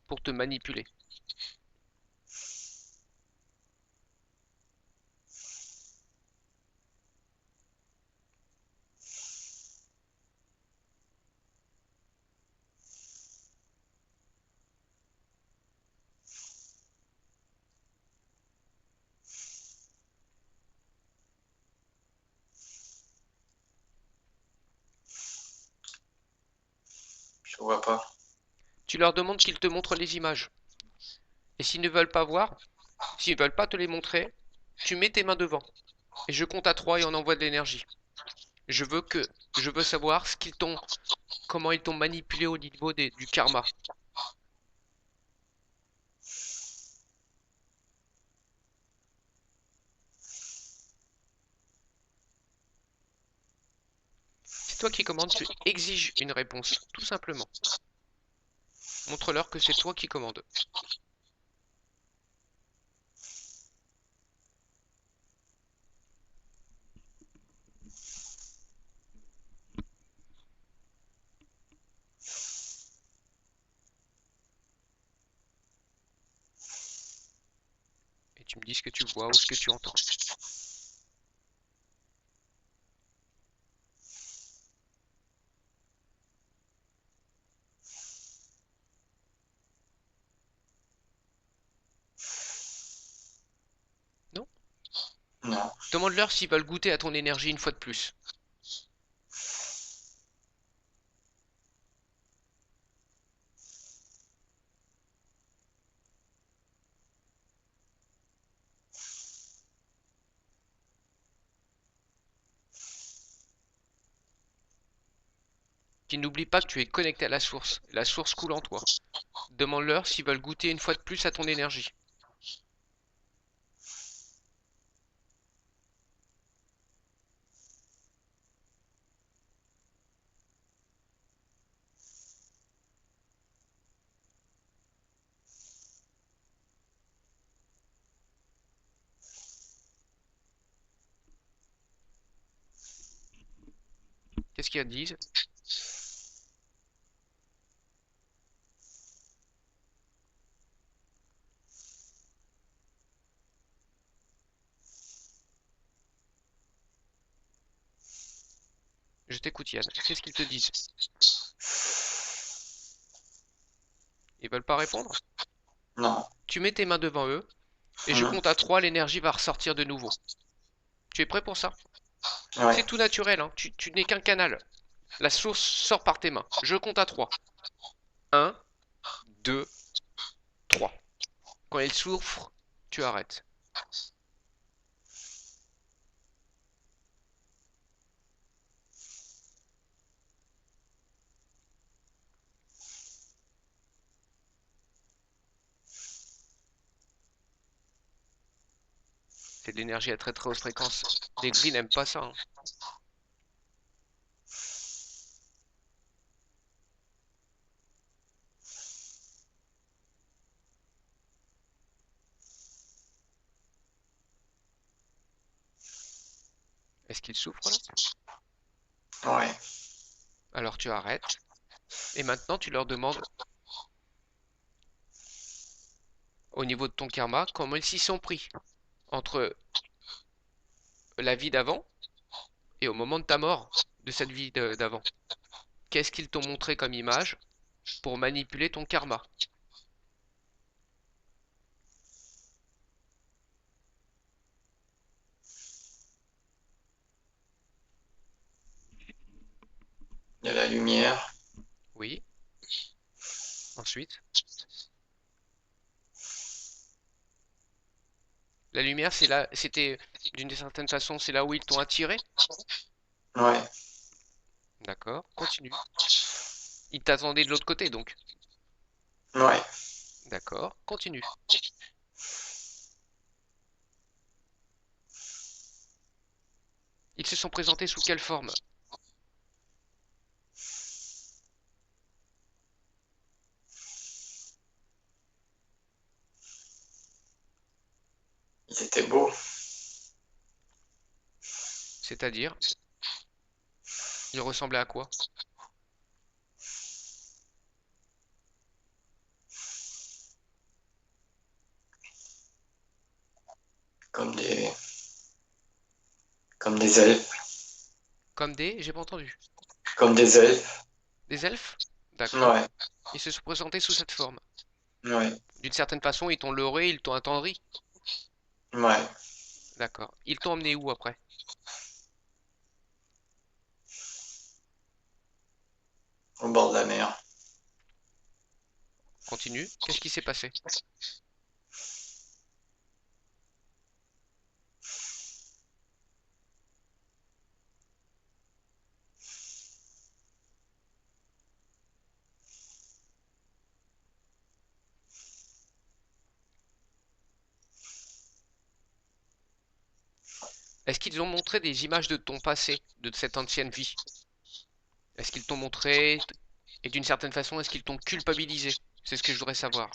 pour te manipuler? Je vois pas. Tu leur demandes qu'ils te montrent les images. Et s'ils ne veulent pas voir, s'ils ne veulent pas te les montrer, tu mets tes mains devant. et je compte à 3 et on envoie de l'énergie. Je veux savoir comment ils t'ont manipulé au niveau du karma. C'est toi qui commandes, tu exiges une réponse, tout simplement. Montre-leur que c'est toi qui commandes. Et tu me dis ce que tu vois ou ce que tu entends. Non? Non. Demande-leur s'ils veulent goûter à ton énergie une fois de plus. Qu'ils n'oublient pas que tu es connecté à la source coule en toi. Demande-leur s'ils veulent goûter une fois de plus à ton énergie. Qu'est-ce qu'ils disent? Je t'écoute, Yann. Qu'est-ce qu'ils te disent? Ils veulent pas répondre? Non. Tu mets tes mains devant eux, et je Mhm. compte à 3, l'énergie va ressortir de nouveau. Tu es prêt pour ça? Ouais. C'est tout naturel, hein. Tu n'es qu'un canal. La source sort par tes mains. Je compte à 3. 1, 2, 3. Quand elle souffre, tu arrêtes. C'est de l'énergie à très très haute fréquence. Les gris n'aiment pas ça, hein. Est-ce qu'ils souffrent là? Ouais. Alors tu arrêtes. Et maintenant tu leur demandes, au niveau de ton karma, comment ils s'y sont pris. Entre la vie d'avant et au moment de ta mort de cette vie d'avant. Qu'est-ce qu'ils t'ont montré comme image pour manipuler ton karma? Il y a la lumière. Oui. Ensuite, la lumière, c'était d'une certaine façon, c'est là où ils t'ont attiré. Ouais. D'accord. Continue. Ils t'attendaient de l'autre côté, donc. Ouais. D'accord. Continue. Ils se sont présentés sous quelle forme? Ils étaient beaux. C'est-à-dire, ils ressemblaient à quoi? Comme des, comme des elfes. Comme des, j'ai pas entendu. Comme des elfes. Des elfes? D'accord. Ouais. Ils se sont présentés sous cette forme. Ouais. D'une certaine façon, ils t'ont leurré, ils t'ont attendri. Ouais. D'accord. Ils t'ont emmené où après? Au bord de la mer. Continue. Qu'est-ce qui s'est passé? Est-ce qu'ils ont montré des images de ton passé, de cette ancienne vie? Est-ce qu'ils t'ont montré, et d'une certaine façon, est-ce qu'ils t'ont culpabilisé? C'est ce que je voudrais savoir.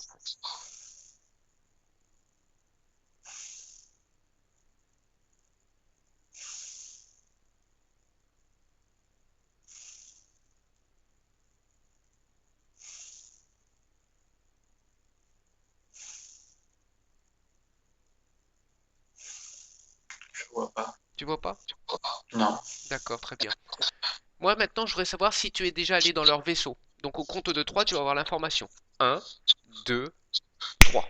Je vois pas. Tu vois pas? Non. D'accord, très bien. Moi, maintenant, je voudrais savoir si tu es déjà allé dans leur vaisseau. Donc, au compte de 3, tu vas avoir l'information. 1, 2, 3.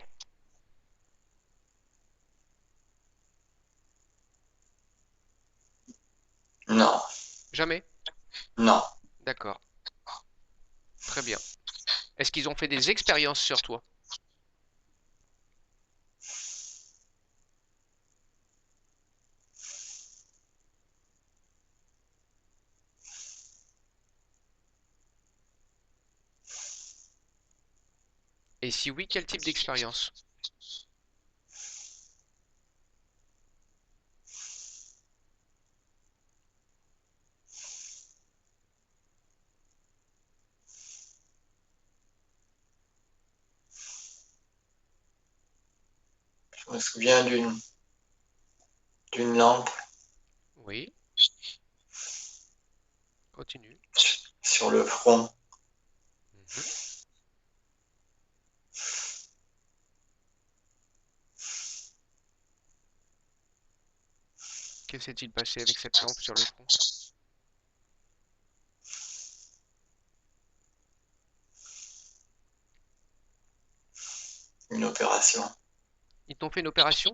Non. Jamais? Non. D'accord, très bien. Est-ce qu'ils ont fait des expériences sur toi? Et si oui, quel type d'expérience? Je me souviens d'une lampe Oui, continue. sur le front. Mhm. Que s'est-il passé avec cette lampe sur le front? Une opération. Ils t'ont fait une opération?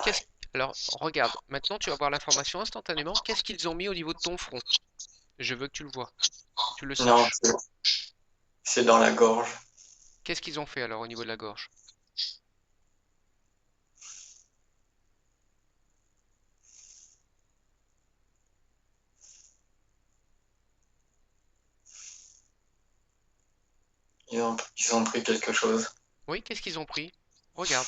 Qu'est-ce... Alors, regarde, maintenant tu vas voir l'information instantanément. Qu'est-ce qu'ils ont mis au niveau de ton front? Je veux que tu le vois, tu le Non, saches. c'est dans la gorge. Qu'est-ce qu'ils ont fait alors au niveau de la gorge? Ils ont pris quelque chose. Oui, qu'est-ce qu'ils ont pris? Regarde.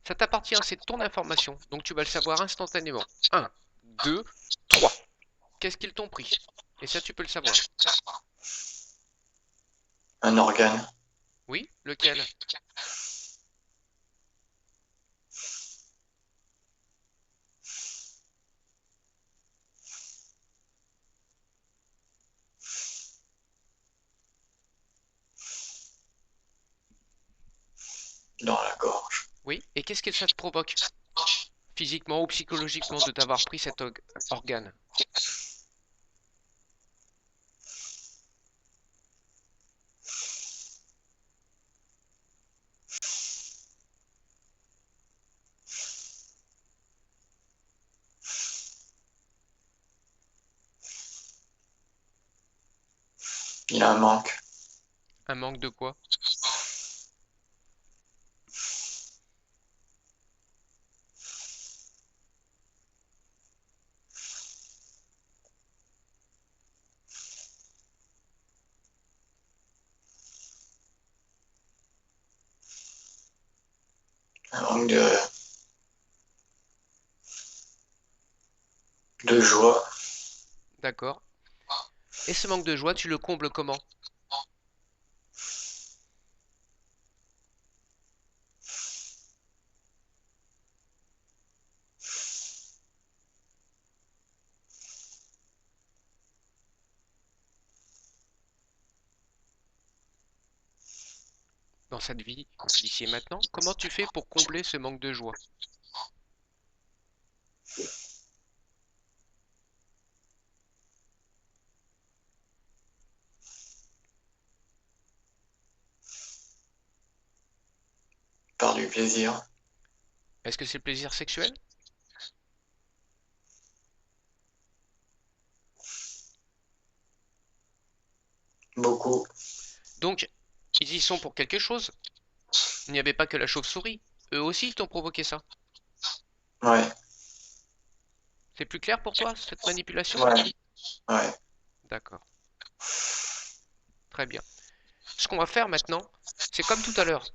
Ça t'appartient, c'est ton information, donc tu vas le savoir instantanément. 1, 2, 3. Qu'est-ce qu'ils t'ont pris? Et ça, tu peux le savoir. Un organe. Oui, lequel? Dans la gorge. Oui, et qu'est-ce que ça te provoque? Physiquement ou psychologiquement de t'avoir pris cet organe? Il y a un manque. Un manque de quoi? Un manque de joie. D'accord. Et ce manque de joie, tu le combles comment? Dans cette vie, d'ici et maintenant, comment tu fais pour combler ce manque de joie? Par du plaisir. Est-ce que c'est le plaisir sexuel? Beaucoup. Donc, ils y sont pour quelque chose. Il n'y avait pas que la chauve-souris. Eux aussi, ils t'ont provoqué ça. Ouais. C'est plus clair pour toi, cette manipulation? Ouais, ouais, D'accord, très bien. Ce qu'on va faire maintenant, c'est comme tout à l'heure.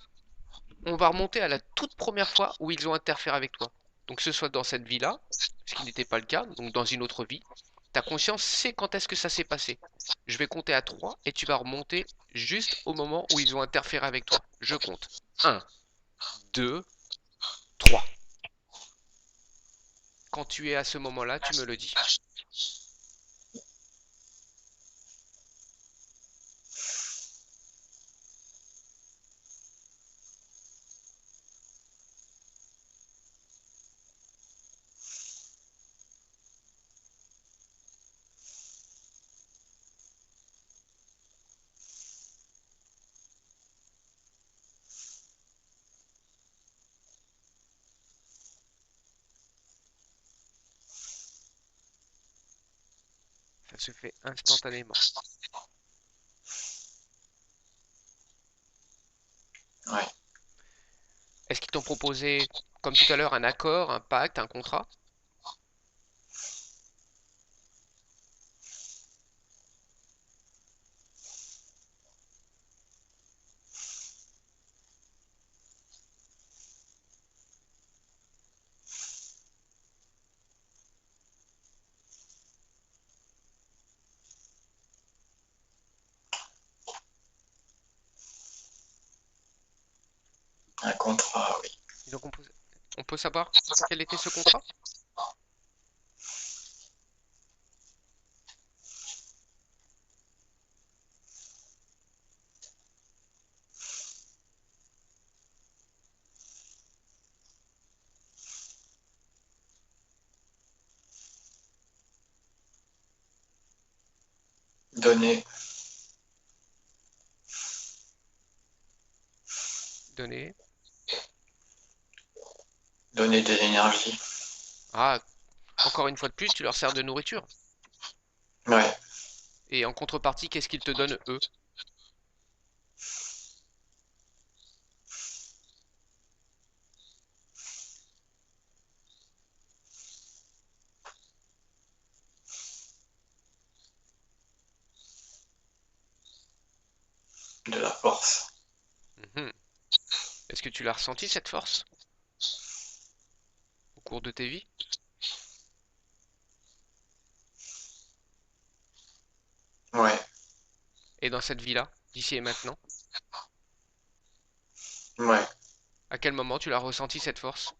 On va remonter à la toute première fois où ils ont interféré avec toi. Donc que ce soit dans cette vie-là, ce qui n'était pas le cas, donc dans une autre vie, ta conscience sait quand est-ce que ça s'est passé. Je vais compter à 3 et tu vas remonter juste au moment où ils ont interféré avec toi. Je compte. 1, 2, 3. Quand tu es à ce moment-là, tu me le dis. Ça se fait instantanément. ouais. Est-ce qu'ils t'ont proposé, comme tout à l'heure, un accord, un pacte, un contrat? Un contrat, oui. Ils ont composé. On peut savoir quel était ce contrat? Donner, Donné. donner de l'énergie. Ah, encore une fois de plus, tu leur sers de nourriture. Ouais, Et en contrepartie, qu'est-ce qu'ils te donnent, eux? de la force. Mhm. Est-ce que tu l'as ressenti, cette force, au cours de tes vies? Ouais, Et dans cette vie-là, d'ici et maintenant? ouais. À quel moment tu l'as ressenti, cette force?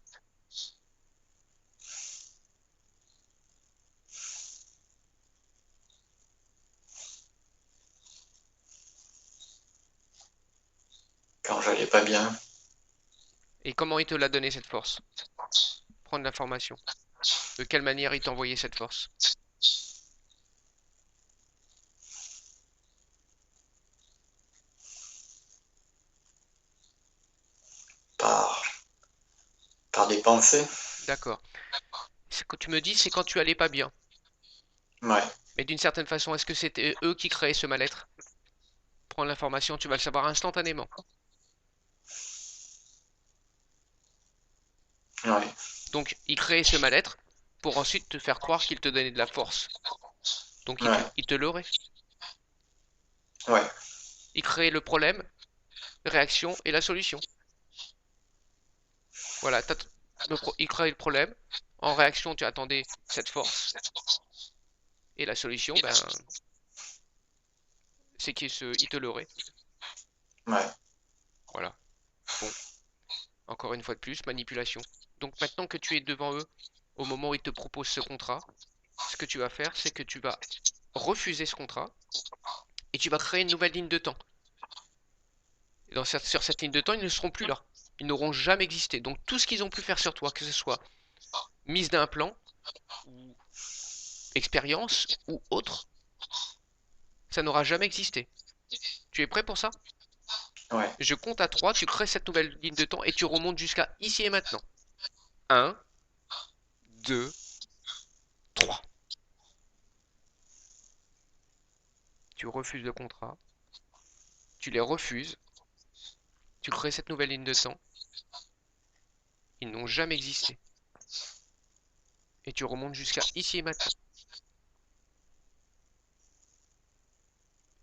Quand j'allais pas bien, Et comment il te l'a donné, cette force? Prendre l'information. De quelle manière il t'a envoyé cette force? par, par des pensées. D'accord. Ce que tu me dis, c'est quand tu allais pas bien. Ouais, Mais d'une certaine façon, est-ce que c'était eux qui créaient ce mal-être? Prendre l'information, tu vas le savoir instantanément. ouais, Donc, ils créaient ce mal-être pour ensuite te faire croire qu'ils te donnaient de la force. Donc, ouais, ils te l'auraient. ouais, Ils créaient le problème, réaction et la solution. Voilà, il crée le problème. En réaction, tu attendais cette force. Et la solution, ben, c'est il te l'aurait. ouais. Voilà. Bon, encore une fois de plus, manipulation. Donc maintenant que tu es devant eux, au moment où ils te proposent ce contrat, ce que tu vas faire, c'est que tu vas refuser ce contrat et tu vas créer une nouvelle ligne de temps. Et sur cette ligne de temps, ils ne seront plus là. Ils n'auront jamais existé. Donc tout ce qu'ils ont pu faire sur toi, que ce soit mise d'un plan, ou expérience, ou autre, ça n'aura jamais existé. Tu es prêt pour ça? Ouais. Je compte à 3, tu crées cette nouvelle ligne de temps et tu remontes jusqu'à ici et maintenant. 1, 2, 3. Tu refuses le contrat, tu les refuses, tu crées cette nouvelle ligne de temps. Ils n'ont jamais existé. Et tu remontes jusqu'à ici et maintenant.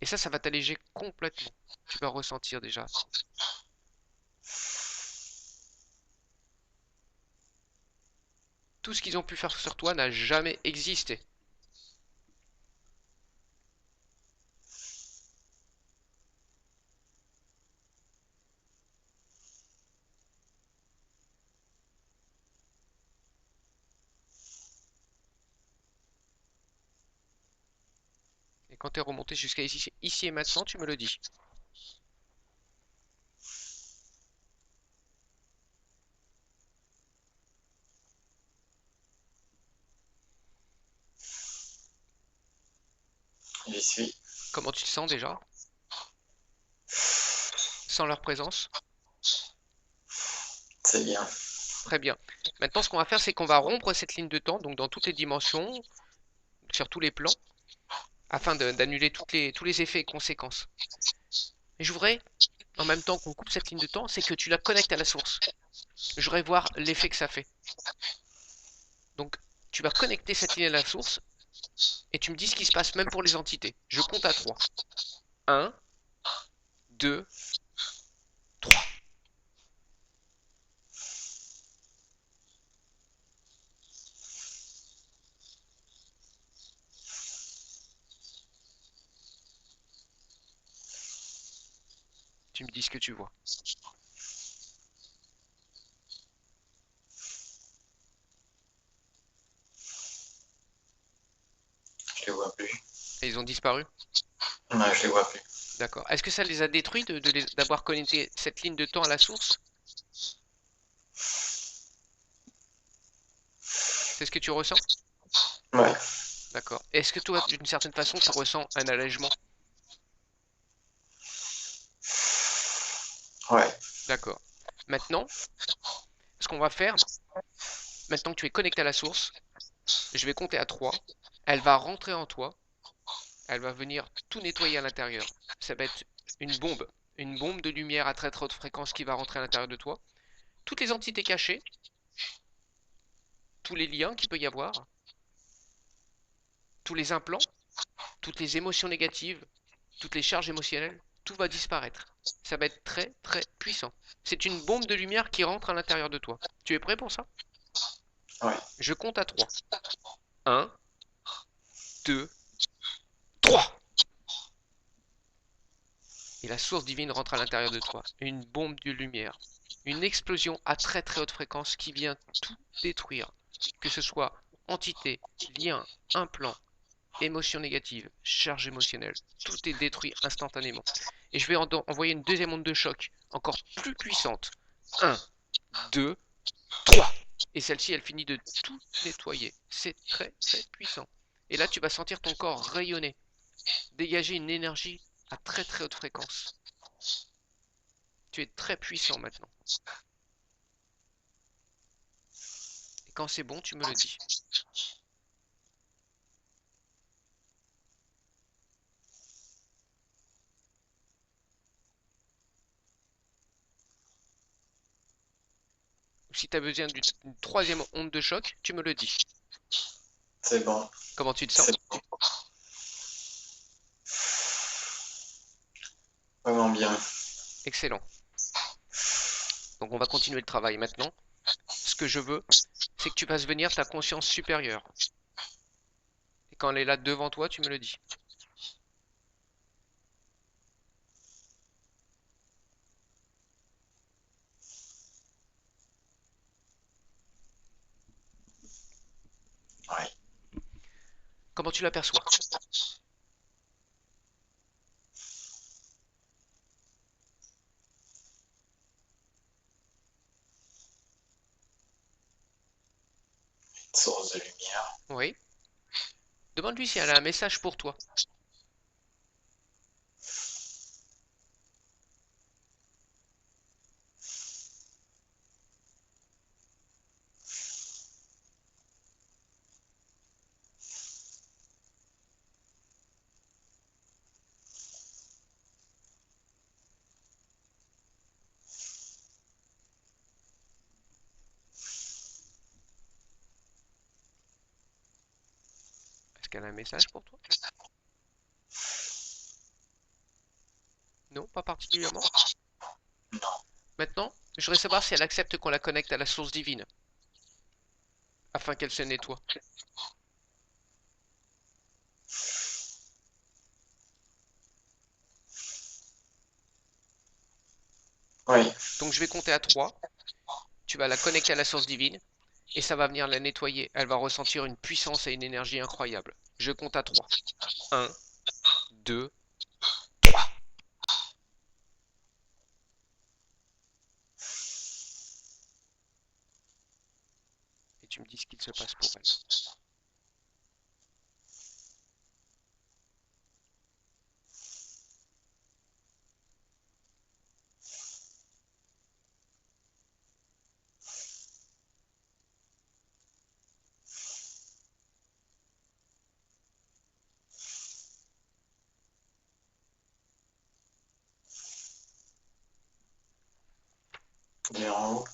Et ça va t'alléger complètement. Tu vas ressentir déjà. Tout ce qu'ils ont pu faire sur toi n'a jamais existé. Et quand tu es remonté jusqu'à ici et maintenant, tu me le dis. J'y suis. Comment tu te sens déjà? Sans leur présence? C'est bien. Très bien. Maintenant, ce qu'on va faire, c'est qu'on va rompre cette ligne de temps, donc dans toutes les dimensions, sur tous les plans, afin d'annuler tous les effets et conséquences. Et je voudrais, en même temps qu'on coupe cette ligne de temps, c'est que tu la connectes à la source. Je voudrais voir l'effet que ça fait. Donc, tu vas connecter cette ligne à la source, et tu me dis ce qui se passe même pour les entités. Je compte à 3. 1, 2, 3. Tu me dis ce que tu vois. Je les vois plus. Et ils ont disparu? Non, je les vois plus. D'accord. Est-ce que ça les a détruits d'avoir connecté cette ligne de temps à la source? C'est ce que tu ressens? Ouais. D'accord. Est-ce que toi, d'une certaine façon, tu ressens un allègement? Ouais. D'accord. Maintenant, ce qu'on va faire, maintenant que tu es connecté à la source, je vais compter à 3. Elle va rentrer en toi. Elle va venir tout nettoyer à l'intérieur. Ça va être une bombe. Une bombe de lumière à très très haute fréquence qui va rentrer à l'intérieur de toi. Toutes les entités cachées, tous les liens qu'il peut y avoir, tous les implants, toutes les émotions négatives, toutes les charges émotionnelles, tout va disparaître. Ça va être très très puissant. C'est une bombe de lumière qui rentre à l'intérieur de toi. Tu es prêt pour ça? Ouais. Je compte à 3. 1, 2, 3. Et la source divine rentre à l'intérieur de toi. Une bombe de lumière. Une explosion à très très haute fréquence qui vient tout détruire. Que ce soit entité, lien, implant, émotion négative, charge émotionnelle. Tout est détruit instantanément. Et je vais envoyer une deuxième onde de choc encore plus puissante. 1, 2, 3. Et celle-ci, elle finit de tout nettoyer. C'est très très puissant. Et là, tu vas sentir ton corps rayonner, dégager une énergie à très très haute fréquence. Tu es très puissant maintenant. Et quand c'est bon, tu me le dis. Si tu as besoin d'une troisième onde de choc, tu me le dis. C'est bon. Comment tu te sens? Bon. Vraiment bien. Excellent. Donc on va continuer le travail maintenant. Ce que je veux, c'est que tu fasses venir ta conscience supérieure. Et quand elle est là devant toi, tu me le dis. Ouais. Comment tu l'aperçois? Une source de lumière. Oui. Demande-lui si elle a un message pour toi. qu'elle a un message pour toi? Non, pas particulièrement. Non. Maintenant, je voudrais savoir si elle accepte qu'on la connecte à la source divine, afin qu'elle se nettoie. Oui. Donc je vais compter à 3. Tu vas la connecter à la source divine, et ça va venir la nettoyer. Elle va ressentir une puissance et une énergie incroyable. Je compte à 3. 1, 2, 3. Et tu me dis ce qu'il se passe pour elle. Il est en haut.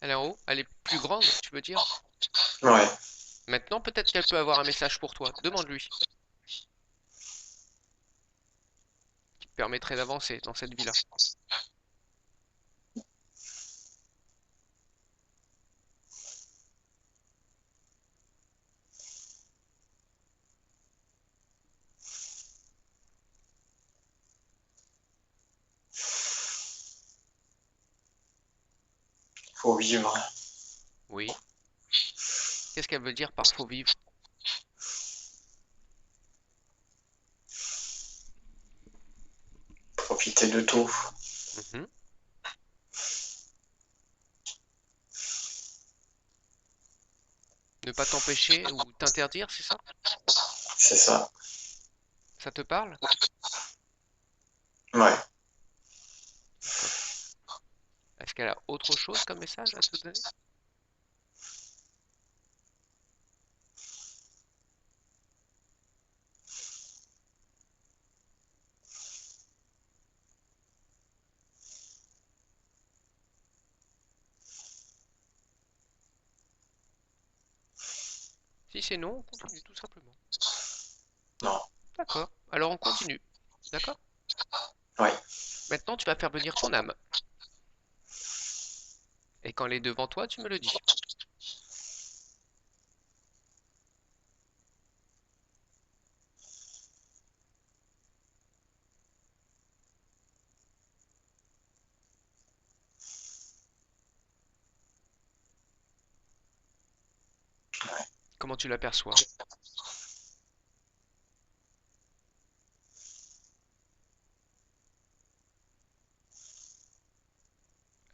Elle est en haut, elle est plus grande, tu veux dire? Ouais. Maintenant, peut-être qu'elle peut avoir un message pour toi. Demande-lui. Qui te permettrait d'avancer dans cette vie-là. Faut vivre. Oui. Qu'est-ce qu'elle veut dire par faut vivre? Profiter de tout. Mhm. Ne pas t'empêcher ou t'interdire, c'est ça? C'est ça. Ça te parle? Ouais. D'accord. Est-ce qu'elle a autre chose comme message à te donner? Si c'est non, on continue tout simplement. Non. D'accord. Alors on continue. D'accord? Ouais. Maintenant, tu vas faire venir ton âme. Et quand elle est devant toi, tu me le dis. Comment tu l'aperçois?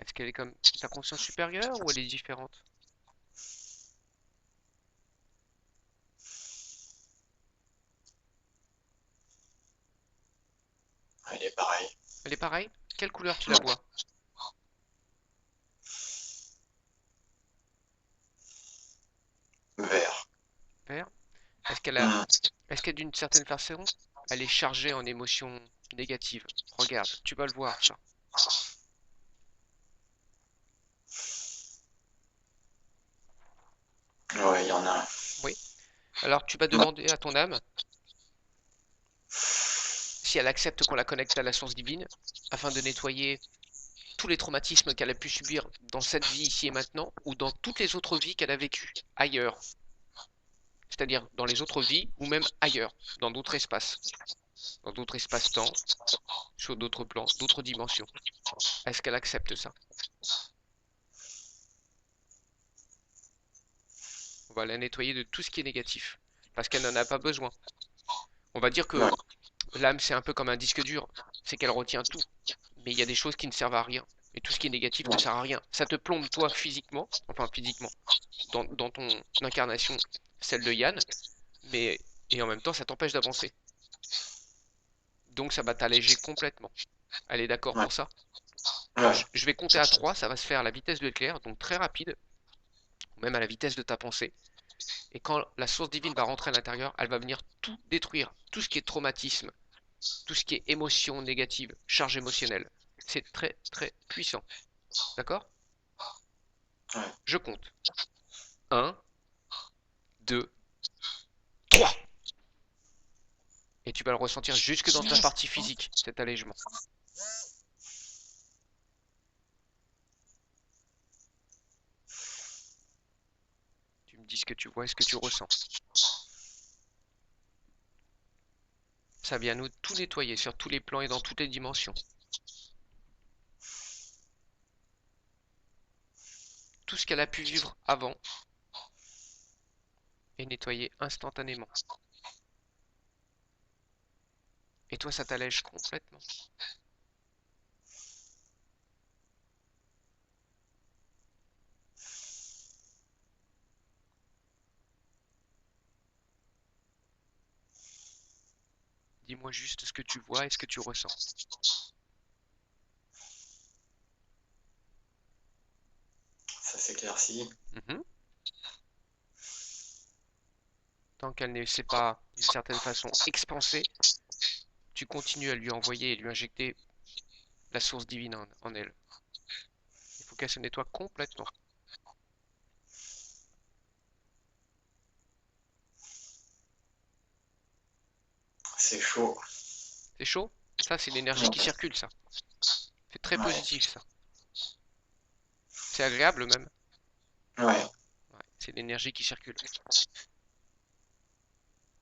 Est-ce qu'elle est comme ta conscience supérieure ou elle est différente? Il est pareil. Elle est pareille? Quelle couleur tu la Ouais. vois? Vert. Vert? Est-ce qu'elle a, Hmm. est-ce qu'elle d'une certaine façon, elle est chargée en émotions négatives? Regarde, tu vas le voir ça. Ouais, il y en a un. Oui. Alors tu vas Ouais. demander à ton âme si elle accepte qu'on la connecte à la source divine afin de nettoyer tous les traumatismes qu'elle a pu subir dans cette vie ici et maintenant ou dans toutes les autres vies qu'elle a vécues ailleurs, c'est-à-dire dans les autres vies ou même ailleurs, dans d'autres espaces-temps, sur d'autres plans, d'autres dimensions. Est-ce qu'elle accepte ça? On va la nettoyer de tout ce qui est négatif, parce qu'elle n'en a pas besoin. On va dire que Ouais. l'âme, c'est un peu comme un disque dur, c'est qu'elle retient tout, mais il y a des choses qui ne servent à rien, et tout ce qui est négatif ne sert à rien. Ça te plombe toi physiquement, enfin physiquement, dans ton incarnation, celle de Yann, mais et en même temps ça t'empêche d'avancer. Donc ça va t'alléger complètement. Elle est d'accord Ouais. pour ça? Ouais. Je vais compter à 3, ça va se faire à la vitesse de l'éclair, donc très rapide, ou même à la vitesse de ta pensée. Et quand la source divine va rentrer à l'intérieur, elle va venir tout détruire, tout ce qui est traumatisme, tout ce qui est émotion négative, charge émotionnelle. C'est très très puissant. D'accord? Ouais. Je compte. 1, 2, 3. Et tu vas le ressentir jusque dans ta partie physique, cet allègement. Tu me dis ce que tu vois et ce que tu ressens. Ça vient nous tout nettoyer sur tous les plans et dans toutes les dimensions. Tout ce qu'elle a pu vivre avant est nettoyé instantanément. Et toi, ça t'allège complètement. Dis-moi juste ce que tu vois et ce que tu ressens. Ça s'éclaircit. Tant qu'elle ne s'est pas, d'une certaine façon, expansée, tu continues à lui envoyer et lui injecter la source divine en elle. Il faut qu'elle se nettoie complètement. C'est chaud. C'est chaud? Ça, c'est l'énergie qui circule, ça. C'est très Ouais. positif, ça. C'est agréable, même. Ouais. Ouais, c'est l'énergie qui circule.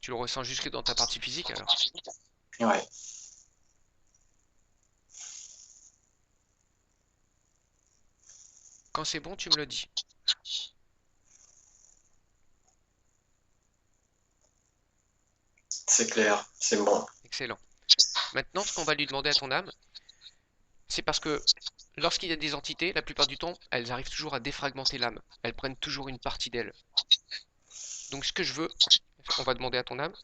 Tu le ressens jusque dans ta partie physique, alors. Ouais. Quand c'est bon, tu me le dis. C'est clair. C'est bon. Excellent. Maintenant, ce qu'on va lui demander à ton âme, c'est parce que lorsqu'il y a des entités, la plupart du temps, elles arrivent toujours à défragmenter l'âme. Elles prennent toujours une partie d'elle. Donc ce que je veux, on va demander à ton âme,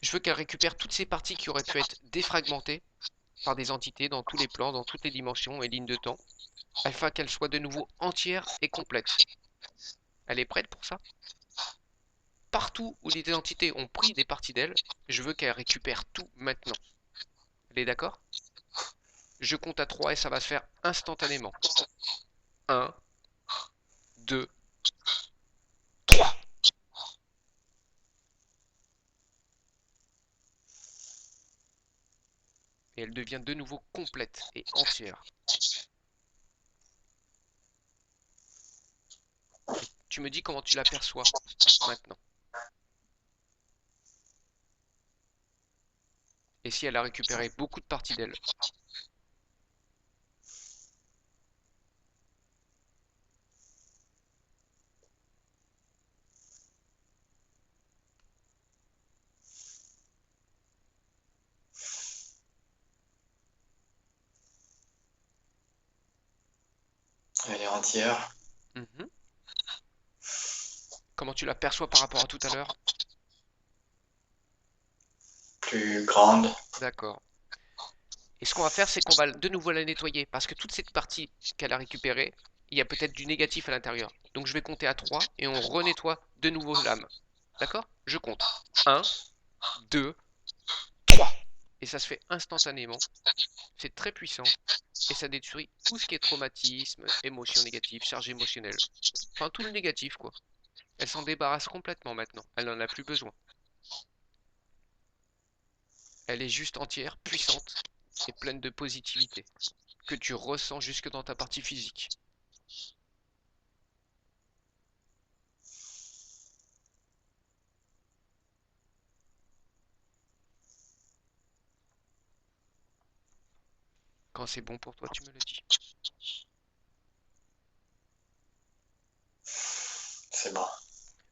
je veux qu'elle récupère toutes ces parties qui auraient pu être défragmentées par des entités dans tous les plans, dans toutes les dimensions et lignes de temps, afin qu'elle soit de nouveau entière et complète. Elle est prête pour ça? Partout où les entités ont pris des parties d'elle, je veux qu'elle récupère tout maintenant. Elle est d'accord? Je compte à 3 et ça va se faire instantanément. 1, 2, 3. Et elle devient de nouveau complète et entière. Et tu me dis comment tu l'aperçois maintenant. Et si elle a récupéré beaucoup de parties d'elle. Elle est entière. Mhm. Comment tu l'aperçois par rapport à tout à l'heure? Plus grande. D'accord. Et ce qu'on va faire, c'est qu'on va de nouveau la nettoyer. Parce que toute cette partie qu'elle a récupérée, il y a peut-être du négatif à l'intérieur. Donc je vais compter à 3 et on renettoie de nouveau l'âme. D'accord? Je compte. 1, 2, 3. Et ça se fait instantanément. C'est très puissant. Et ça détruit tout ce qui est traumatisme, émotion négative, charge émotionnelle. Enfin, tout le négatif, quoi. Elle s'en débarrasse complètement maintenant. Elle n'en a plus besoin. Elle est juste entière, puissante et pleine de positivité. Que tu ressens jusque dans ta partie physique. Quand c'est bon pour toi, tu me le dis. C'est bon.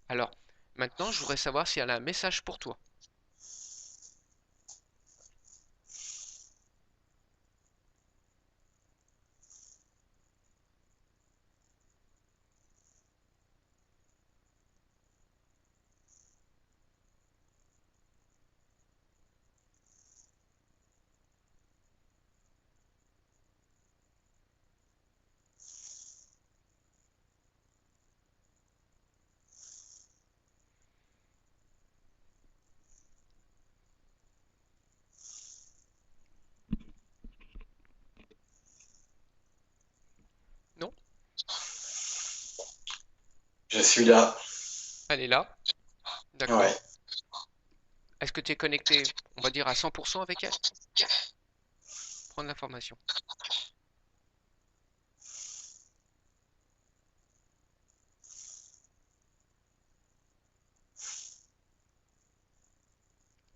Alors, maintenant, je voudrais savoir si elle a un message pour toi. Non? Je suis là. Elle est là. Ouais. D'accord. Est-ce que tu es connecté on va dire à 100% avec elle. Prendre l'information.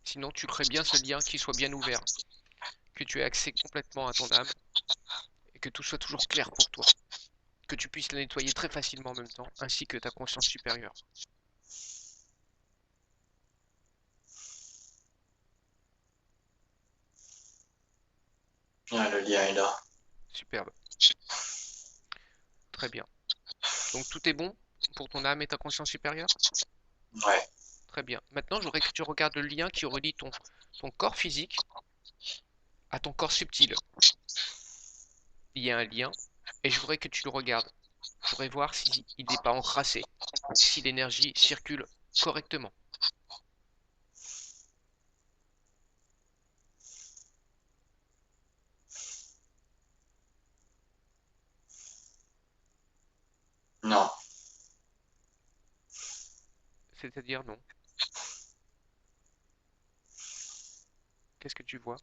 Sinon, tu crées bien ce lien qui soit bien ouvert, que tu aies accès complètement à ton âme et que tout soit toujours clair pour toi, que tu puisses la nettoyer très facilement en même temps, ainsi que ta conscience supérieure. Ah, le lien est là. Superbe. Très bien. Donc tout est bon pour ton âme et ta conscience supérieure? Ouais. Très bien. Maintenant, je voudrais que tu regardes le lien qui relie ton corps physique à ton corps subtil. Il y a un lien et je voudrais que tu le regardes. Je voudrais voir s'il n'est pas encrassé, si l'énergie circule correctement. Non. C'est-à-dire non. Qu'est-ce que tu vois?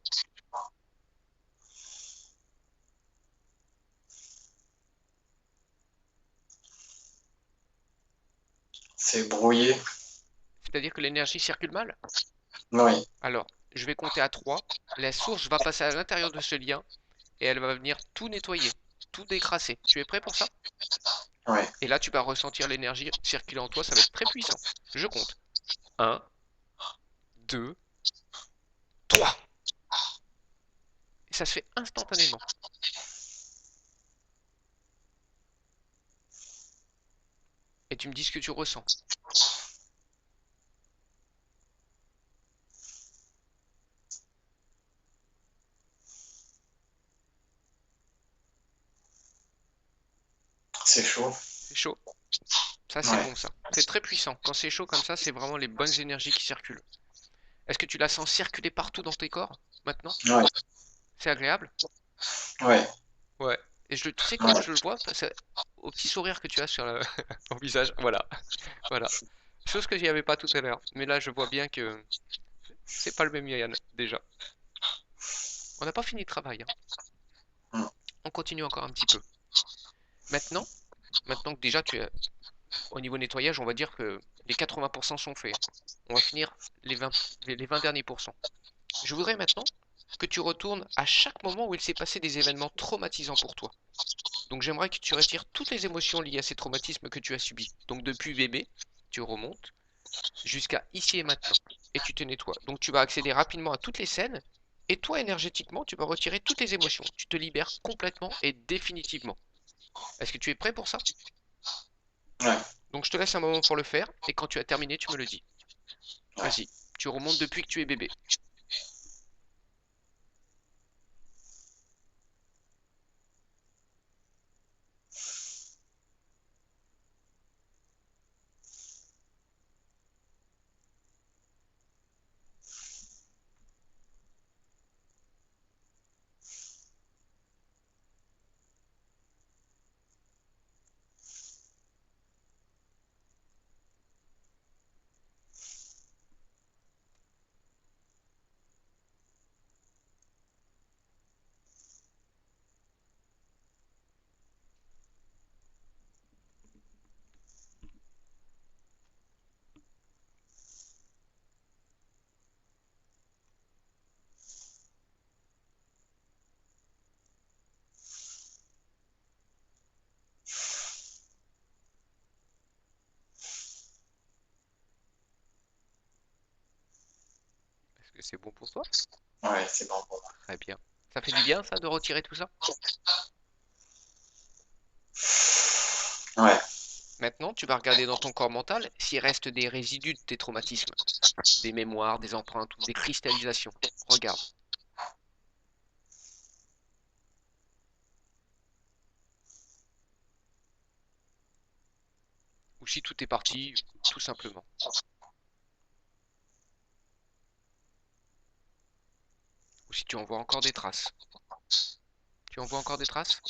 C'est brouillé. C'est-à-dire que l'énergie circule mal? Oui. Alors, je vais compter à 3. La source va passer à l'intérieur de ce lien et elle va venir tout nettoyer, tout décrasser. Tu es prêt pour ça? Ouais. Et là, tu vas ressentir l'énergie circuler en toi, ça va être très puissant. Je compte. 1, 2, 3. Et ça se fait instantanément. Et tu me dis ce que tu ressens. C'est chaud. C'est chaud. Ça, c'est Ouais. bon, ça. C'est très puissant. Quand c'est chaud comme ça, c'est vraiment les bonnes énergies qui circulent. Est-ce que tu la sens circuler partout dans tes corps, maintenant? Ouais. C'est agréable? Ouais. Ouais. Et tu sais comment Ouais. je le vois? Au petit sourire que tu as sur ton visage. Voilà. Voilà. Chose que j'y avais pas tout à l'heure. Mais là, je vois bien que c'est pas le même Yann, déjà. On n'a pas fini de travail, hein. Mm. On continue encore un petit peu. Maintenant, que déjà tu es au niveau nettoyage, on va dire que les 80% sont faits. On va finir les 20 derniers pourcents. Je voudrais maintenant que tu retournes à chaque moment où il s'est passé des événements traumatisants pour toi. Donc j'aimerais que tu retires toutes les émotions liées à ces traumatismes que tu as subis. Donc depuis bébé, tu remontes jusqu'à ici et maintenant. Et tu te nettoies. Donc tu vas accéder rapidement à toutes les scènes. Et toi, énergétiquement, tu vas retirer toutes les émotions. Tu te libères complètement et définitivement. Est-ce que tu es prêt pour ça? Ouais. Donc je te laisse un moment pour le faire. Et quand tu as terminé, tu me le dis. Ouais. Vas-y. Tu remontes depuis que tu es bébé. Est-ce que c'est bon pour toi? Ouais, c'est bon pour moi. Très bien. Ça fait du bien, ça, de retirer tout ça? Ouais. Maintenant, tu vas regarder dans ton corps mental s'il reste des résidus de tes traumatismes, des mémoires, des empreintes ou des cristallisations. Regarde. Ou si tout est parti, tout simplement. Ou si tu en vois encore des traces. Tu en vois encore des traces?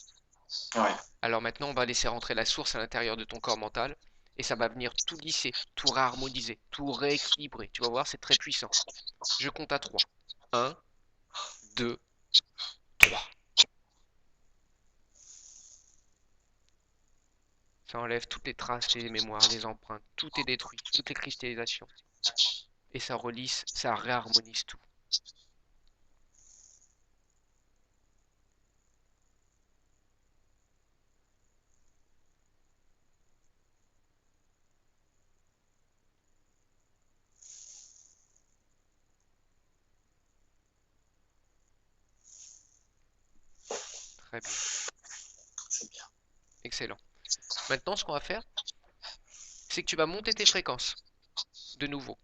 Ouais. Alors maintenant, on va laisser rentrer la source à l'intérieur de ton corps mental et ça va venir tout lisser, tout réharmoniser, tout rééquilibrer. Tu vas voir, c'est très puissant. Je compte à 3. 1, 2, 3. Ça enlève toutes les traces, les mémoires, les empreintes. Tout est détruit, toutes les cristallisations. Et ça relisse, ça réharmonise tout. Très bien. C'est bien. Excellent. Maintenant, ce qu'on va faire, c'est que tu vas monter tes fréquences. De nouveau.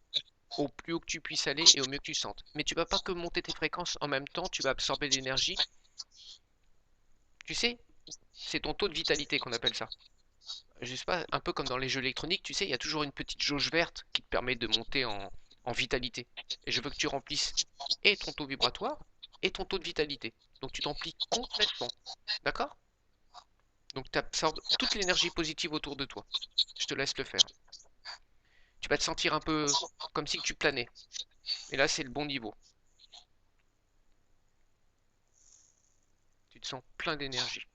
Au plus haut que tu puisses aller et au mieux que tu sentes. Mais tu vas pas que monter tes fréquences en même temps, tu vas absorber de l'énergie. Tu sais, c'est ton taux de vitalité qu'on appelle ça. Je sais pas, un peu comme dans les jeux électroniques, tu sais, il y a toujours une petite jauge verte qui te permet de monter en vitalité. Et je veux que tu remplisses et ton taux vibratoire et ton taux de vitalité. Donc tu t'emplis complètement. D'accord? Donc tu absorbes toute l'énergie positive autour de toi. Je te laisse le faire. Tu vas te sentir un peu comme si tu planais. Et là, c'est le bon niveau. Tu te sens plein d'énergie.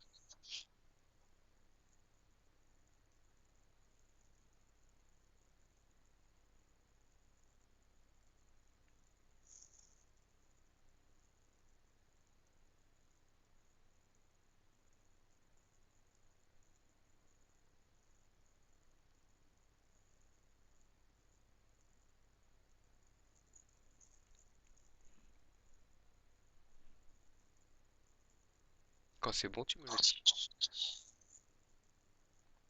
Quand c'est bon, tu me le dis.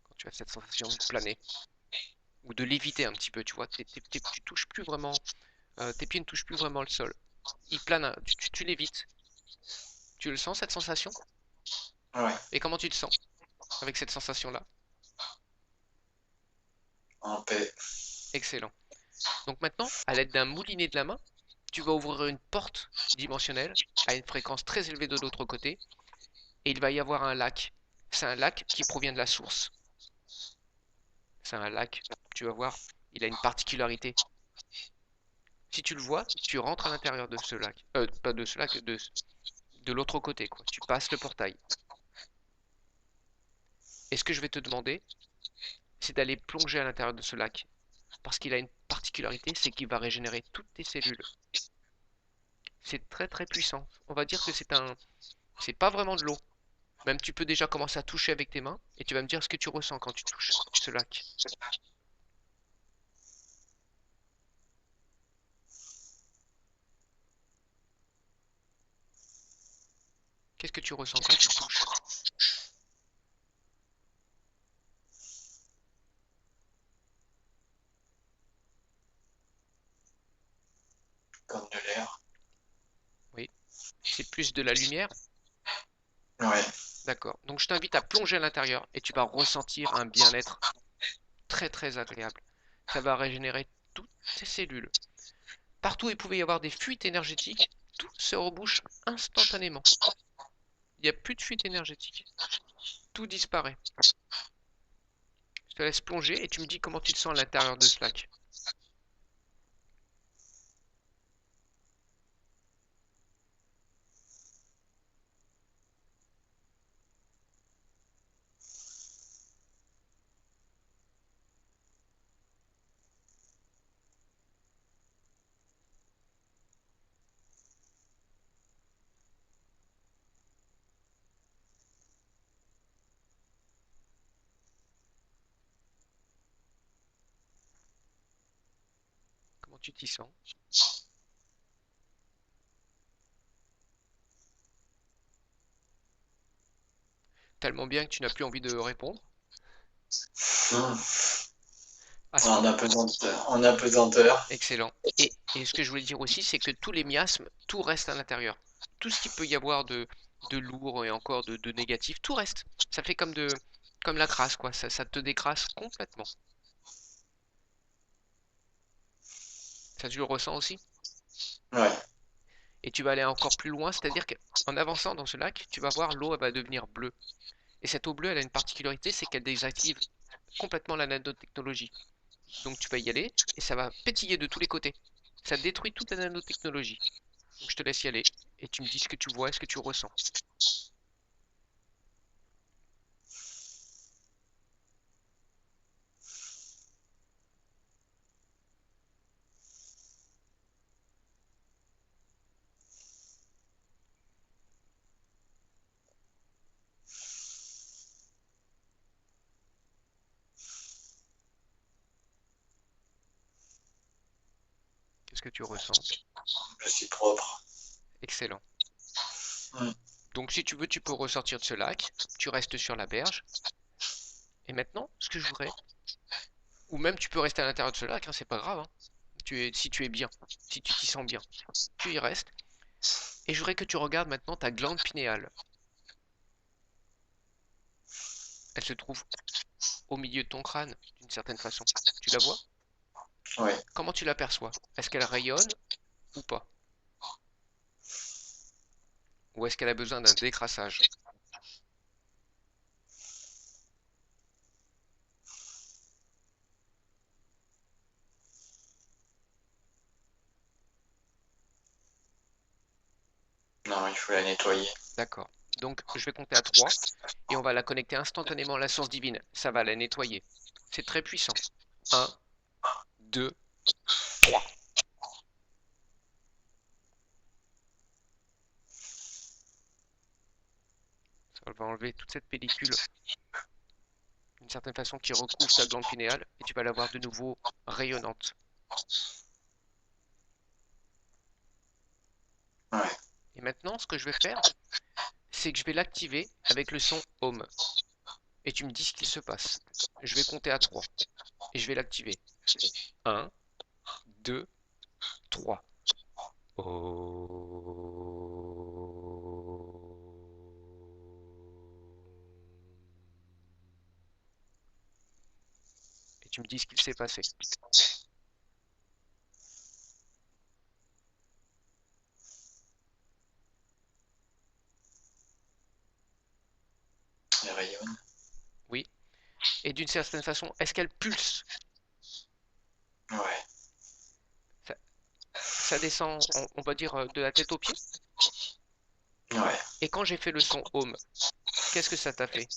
Quand tu as cette sensation de planer. Ou de léviter un petit peu, tu vois. Tu touches plus vraiment. Tes pieds ne touchent plus vraiment le sol. Ils planent, tu lévites. Tu le sens cette sensation? Ouais, Et comment tu te sens avec cette sensation-là? en paix. Excellent. Donc maintenant, à l'aide d'un moulinet de la main, tu vas ouvrir une porte dimensionnelle à une fréquence très élevée de l'autre côté, et il va y avoir un lac. C'est un lac qui provient de la source. C'est un lac, tu vas voir, il a une particularité. Si tu le vois, tu rentres à l'intérieur de ce lac. Pas de ce lac, de l'autre côté, quoi. Tu passes le portail. Et ce que je vais te demander, c'est d'aller plonger à l'intérieur de ce lac. Parce qu'il a une particularité, c'est qu'il va régénérer toutes tes cellules. C'est très très puissant. On va dire que c'est pas vraiment de l'eau. Même tu peux déjà commencer à toucher avec tes mains et tu vas me dire ce que tu ressens quand tu touches ce lac. Qu'est-ce que tu ressens quand tu touches? Comme de l'air. Oui. C'est plus de la lumière? Ouais, D'accord. Donc je t'invite à plonger à l'intérieur et tu vas ressentir un bien-être très très agréable. Ça va régénérer toutes tes cellules. Partout où il pouvait y avoir des fuites énergétiques, tout se rebouche instantanément. Il n'y a plus de fuite énergétique. Tout disparaît. Je te laisse plonger et tu me dis comment tu te sens à l'intérieur de ce lac. Comment tu t'y sens? Tellement bien que tu n'as plus envie de répondre Mmh. à ce En moment. apesanteur. En apesanteur. Excellent. Et ce que je voulais dire aussi, c'est que tous les miasmes, tout reste à l'intérieur. Tout ce qu'il peut y avoir de lourd et encore de négatif, tout reste. Ça fait comme la crasse, quoi. Ça te décrasse complètement. Ça, tu le ressens aussi? Ouais, Et tu vas aller encore plus loin, c'est-à-dire qu'en avançant dans ce lac, tu vas voir l'eau, elle va devenir bleue. Et cette eau bleue, elle a une particularité, c'est qu'elle désactive complètement la nanotechnologie. Donc tu vas y aller et ça va pétiller de tous les côtés. Ça détruit toute la nanotechnologie. Donc je te laisse y aller et tu me dis ce que tu vois et ce que tu ressens. Qu'est-ce que tu ressens? Je suis propre. Excellent. Mm. Donc si tu veux, tu peux ressortir de ce lac, tu restes sur la berge. Et maintenant, ce que je voudrais, ou même tu peux rester à l'intérieur de ce lac, hein, c'est pas grave, hein. Si tu es bien, si tu t'y sens bien, tu y restes. Et je voudrais que tu regardes maintenant ta glande pinéale. Elle se trouve au milieu de ton crâne, d'une certaine façon. Tu la vois? Ouais. Comment tu l'aperçois? Est-ce qu'elle rayonne ou pas? Ou est-ce qu'elle a besoin d'un décrassage? Non, il faut la nettoyer. D'accord. Donc je vais compter à 3 et on va la connecter instantanément à la source divine. Ça va la nettoyer. C'est très puissant. 1, 2, 3. Ça va enlever toute cette pellicule d'une certaine façon qui recouvre ta glande pinéale et tu vas la voir de nouveau rayonnante. Ouais. Et maintenant, ce que je vais faire, c'est que je vais l'activer avec le son Home. Et tu me dis ce qu'il se passe. Je vais compter à 3 et je vais l'activer. 1, 2, 3. Et tu me dis ce qu'il s'est passé. Elle rayonne. Oui. Et d'une certaine façon, est-ce qu'elle pulse? Ouais. ça, ça descend, on va dire, de la tête aux pieds? Ouais. Et quand j'ai fait le son Home, qu'est-ce que ça t'a fait?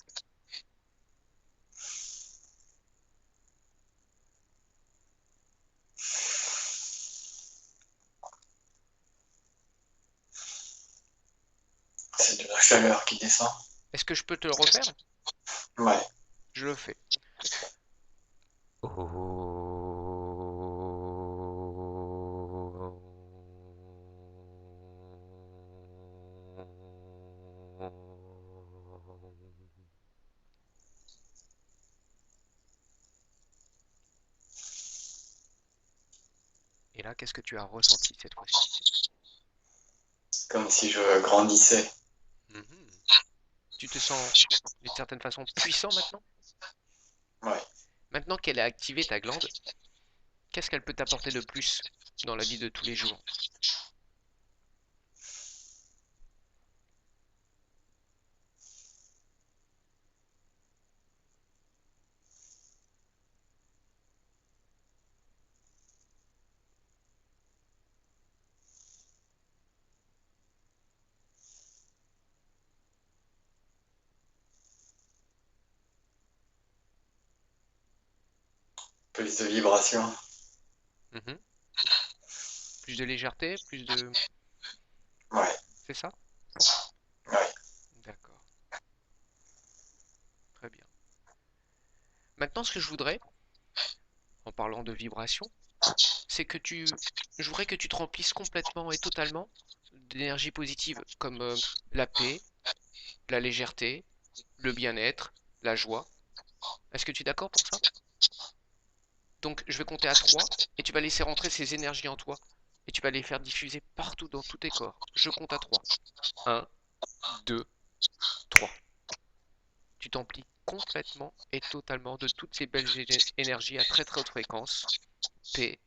C'est de la chaleur qui descend. Est-ce que je peux te le refaire? Ouais. Je le fais. Et là, qu'est-ce que tu as ressenti cette fois-ci? Comme si je grandissais. Mhm. Tu te sens d'une certaine façon puissant maintenant? Ouais. Maintenant qu'elle a activé ta glande, qu'est-ce qu'elle peut t'apporter de plus dans la vie de tous les jours? Plus de vibrations. Mhm. Plus de légèreté, plus de... Ouais. C'est ça? Ouais. D'accord. Très bien. Maintenant, ce que je voudrais, en parlant de vibration, c'est que je voudrais que tu te remplisses complètement et totalement d'énergie positive, comme la paix, la légèreté, le bien-être, la joie. Est-ce que tu es d'accord pour ça? Donc, je vais compter à 3 et tu vas laisser rentrer ces énergies en toi et tu vas les faire diffuser partout dans tous tes corps. Je compte à 3. 1, 2, 3. Tu t'emplis complètement et totalement de toutes ces belles énergies à très très haute fréquence. Paix,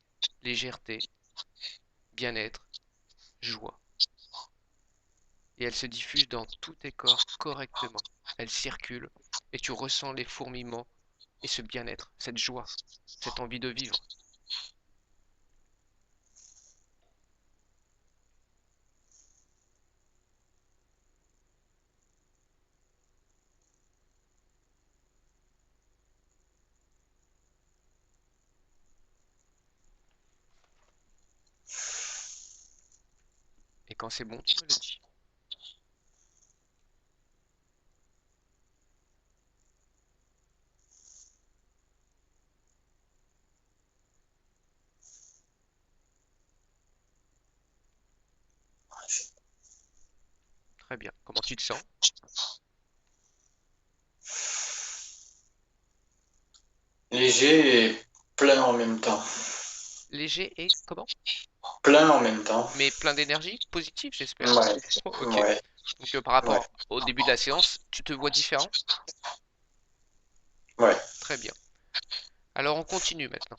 légèreté, bien-être, joie. Et elles se diffusent dans tous tes corps correctement. Elles circulent et tu ressens les fourmillements et ce bien-être, cette joie, cette envie de vivre. Et quand c'est bon, tu me le dis. Très bien. Comment tu te sens? Léger et plein en même temps. Léger et comment? Plein en même temps. Mais plein d'énergie positive, j'espère. Ouais, Ok. ouais, Donc par ouais, rapport au début de la séance, tu te vois différent? ouais. Très bien. Alors on continue maintenant.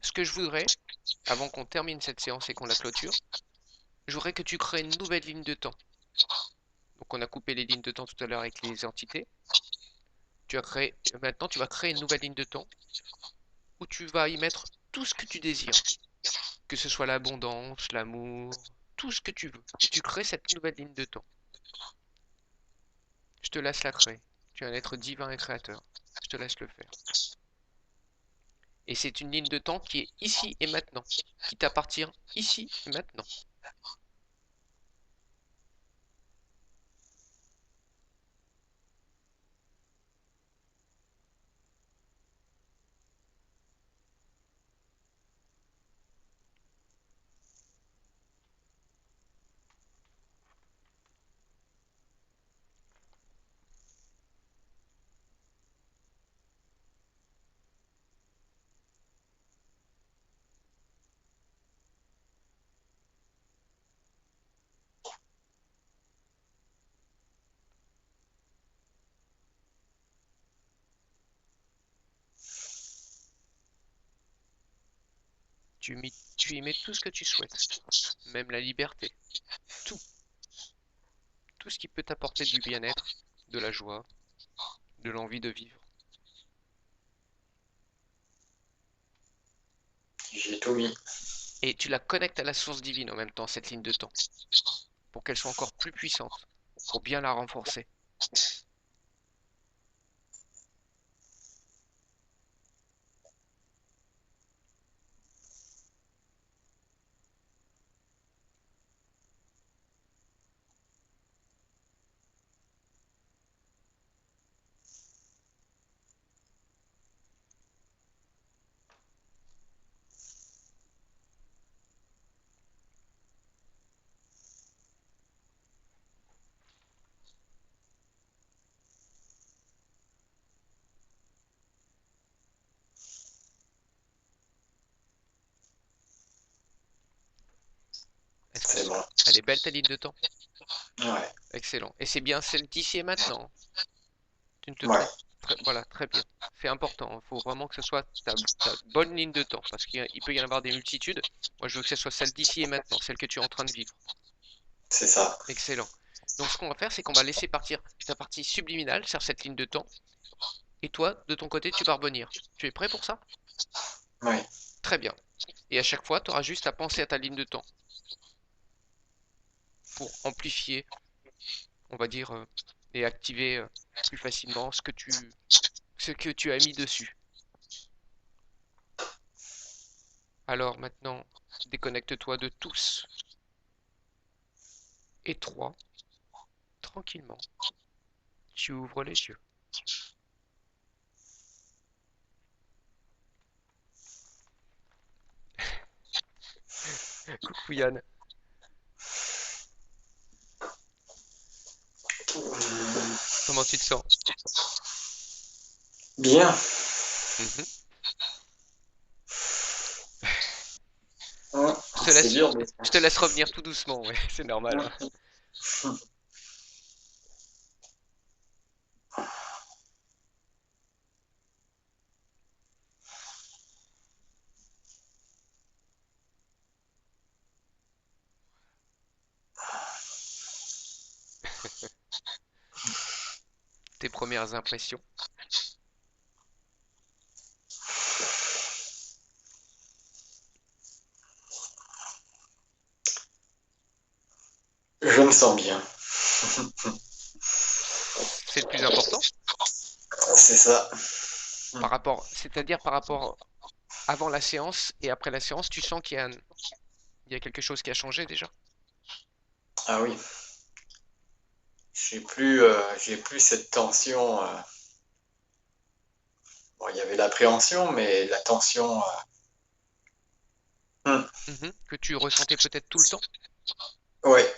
Ce que je voudrais, avant qu'on termine cette séance et qu'on la clôture, je voudrais que tu crées une nouvelle ligne de temps. Donc on a coupé les lignes de temps tout à l'heure avec les entités. Maintenant tu vas créer une nouvelle ligne de temps où tu vas y mettre tout ce que tu désires. Que ce soit l'abondance, l'amour, tout ce que tu veux. Et tu crées cette nouvelle ligne de temps. Je te laisse la créer. Tu es un être divin et créateur. Je te laisse le faire. Et c'est une ligne de temps qui est ici et maintenant, qui t'appartient ici et maintenant. Tu y mets tout ce que tu souhaites, même la liberté, tout, tout ce qui peut t'apporter du bien-être, de la joie, de l'envie de vivre. J'ai tout mis. Et tu la connectes à la source divine en même temps, cette ligne de temps, pour qu'elle soit encore plus puissante, pour bien la renforcer. C'est bon. Elle est belle ta ligne de temps? Ouais, Excellent. Et c'est bien celle d'ici et maintenant. Tu ne te ouais. trompes. Voilà, très bien. C'est important. Il faut vraiment que ce soit ta bonne ligne de temps, parce qu'il peut y en avoir des multitudes. Moi, je veux que ce soit celle d'ici et maintenant, celle que tu es en train de vivre. C'est ça. Excellent. Donc, ce qu'on va faire, c'est qu'on va laisser partir ta partie subliminale sur cette ligne de temps. Et toi, de ton côté, tu vas revenir. Tu es prêt pour ça? Oui. Très bien. Et à chaque fois, tu auras juste à penser à ta ligne de temps pour amplifier, on va dire, et activer plus facilement ce que tu as mis dessus. Alors maintenant, déconnecte-toi de tous. Et 3, tranquillement, tu ouvres les yeux. Coucou Yann, comment tu te sens? Bien. Mhm. Ouais, Je te c'est laisse, dur, mais je te laisse revenir tout doucement, ouais, c'est normal, hein. Tes premières impressions. je me sens bien. C'est le plus important C'est ça. c'est-à-dire par rapport avant la séance et après la séance, tu sens qu'il y a quelque chose qui a changé déjà? Ah oui, j'ai plus cette tension. Bon, il y avait l'appréhension, mais la tension. Que tu ressentais peut-être tout le temps. Ouais,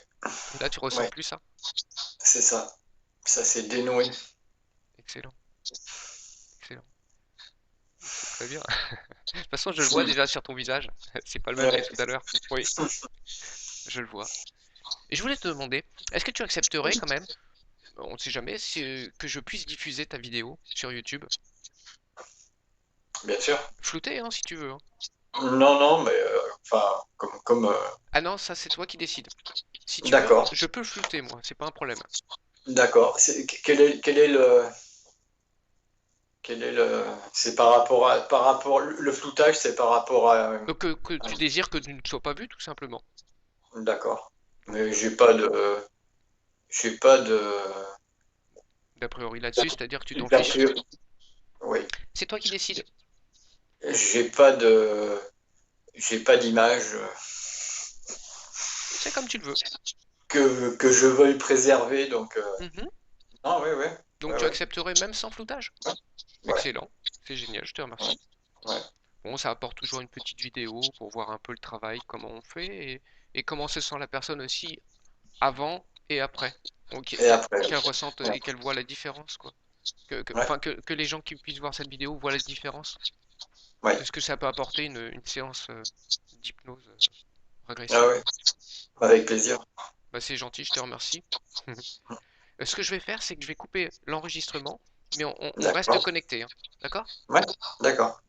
Là, tu ressens ouais, plus ça. c'est ça. Ça s'est dénoué. Excellent, excellent. C'est très bien. De toute façon, je le vois déjà sur ton visage. C'est pas le même que Ouais. tout à l'heure. Oui, je le vois. Et je voulais te demander, est-ce que tu accepterais quand même, on ne sait jamais, que je puisse diffuser ta vidéo sur YouTube? Bien sûr. Flouté, hein, si tu veux, hein. Non, non, mais enfin, Ah non, ça c'est toi qui décides. Si tu veux, d'accord, je peux le flouter, moi, c'est pas un problème. d'accord. Quel est le, c'est par rapport, le floutage, c'est par rapport à, Donc que tu désires que tu ne sois pas vu, tout simplement. d'accord. Mais j'ai pas de, D'a priori là-dessus, c'est-à-dire que tu t'en d'a fiches. priori, oui. C'est toi qui décides. J'ai pas de, j'ai pas d'image C'est comme tu le veux. que je veuille préserver, donc, Mhm. non, oui, oui, Donc ouais, tu ouais, accepterais même sans floutage? ouais, Excellent, c'est génial, je te ouais, remercie. ouais. Bon, ça apporte toujours une petite vidéo pour voir un peu le travail, comment on fait et comment se sent la personne aussi avant et après. Donc, Et après, qu'elle ressente ouais, et qu'elle voit la différence, quoi. ouais, Enfin, que les gens qui puissent voir cette vidéo voient la différence ouais. de ce que ça peut apporter une séance d'hypnose Ah régressive. ouais, avec plaisir. Bah, c'est gentil, je te remercie. Ce que je vais faire, c'est que je vais couper l'enregistrement, mais on reste D'accord. connecté, hein. D'accord? Ouais, d'accord.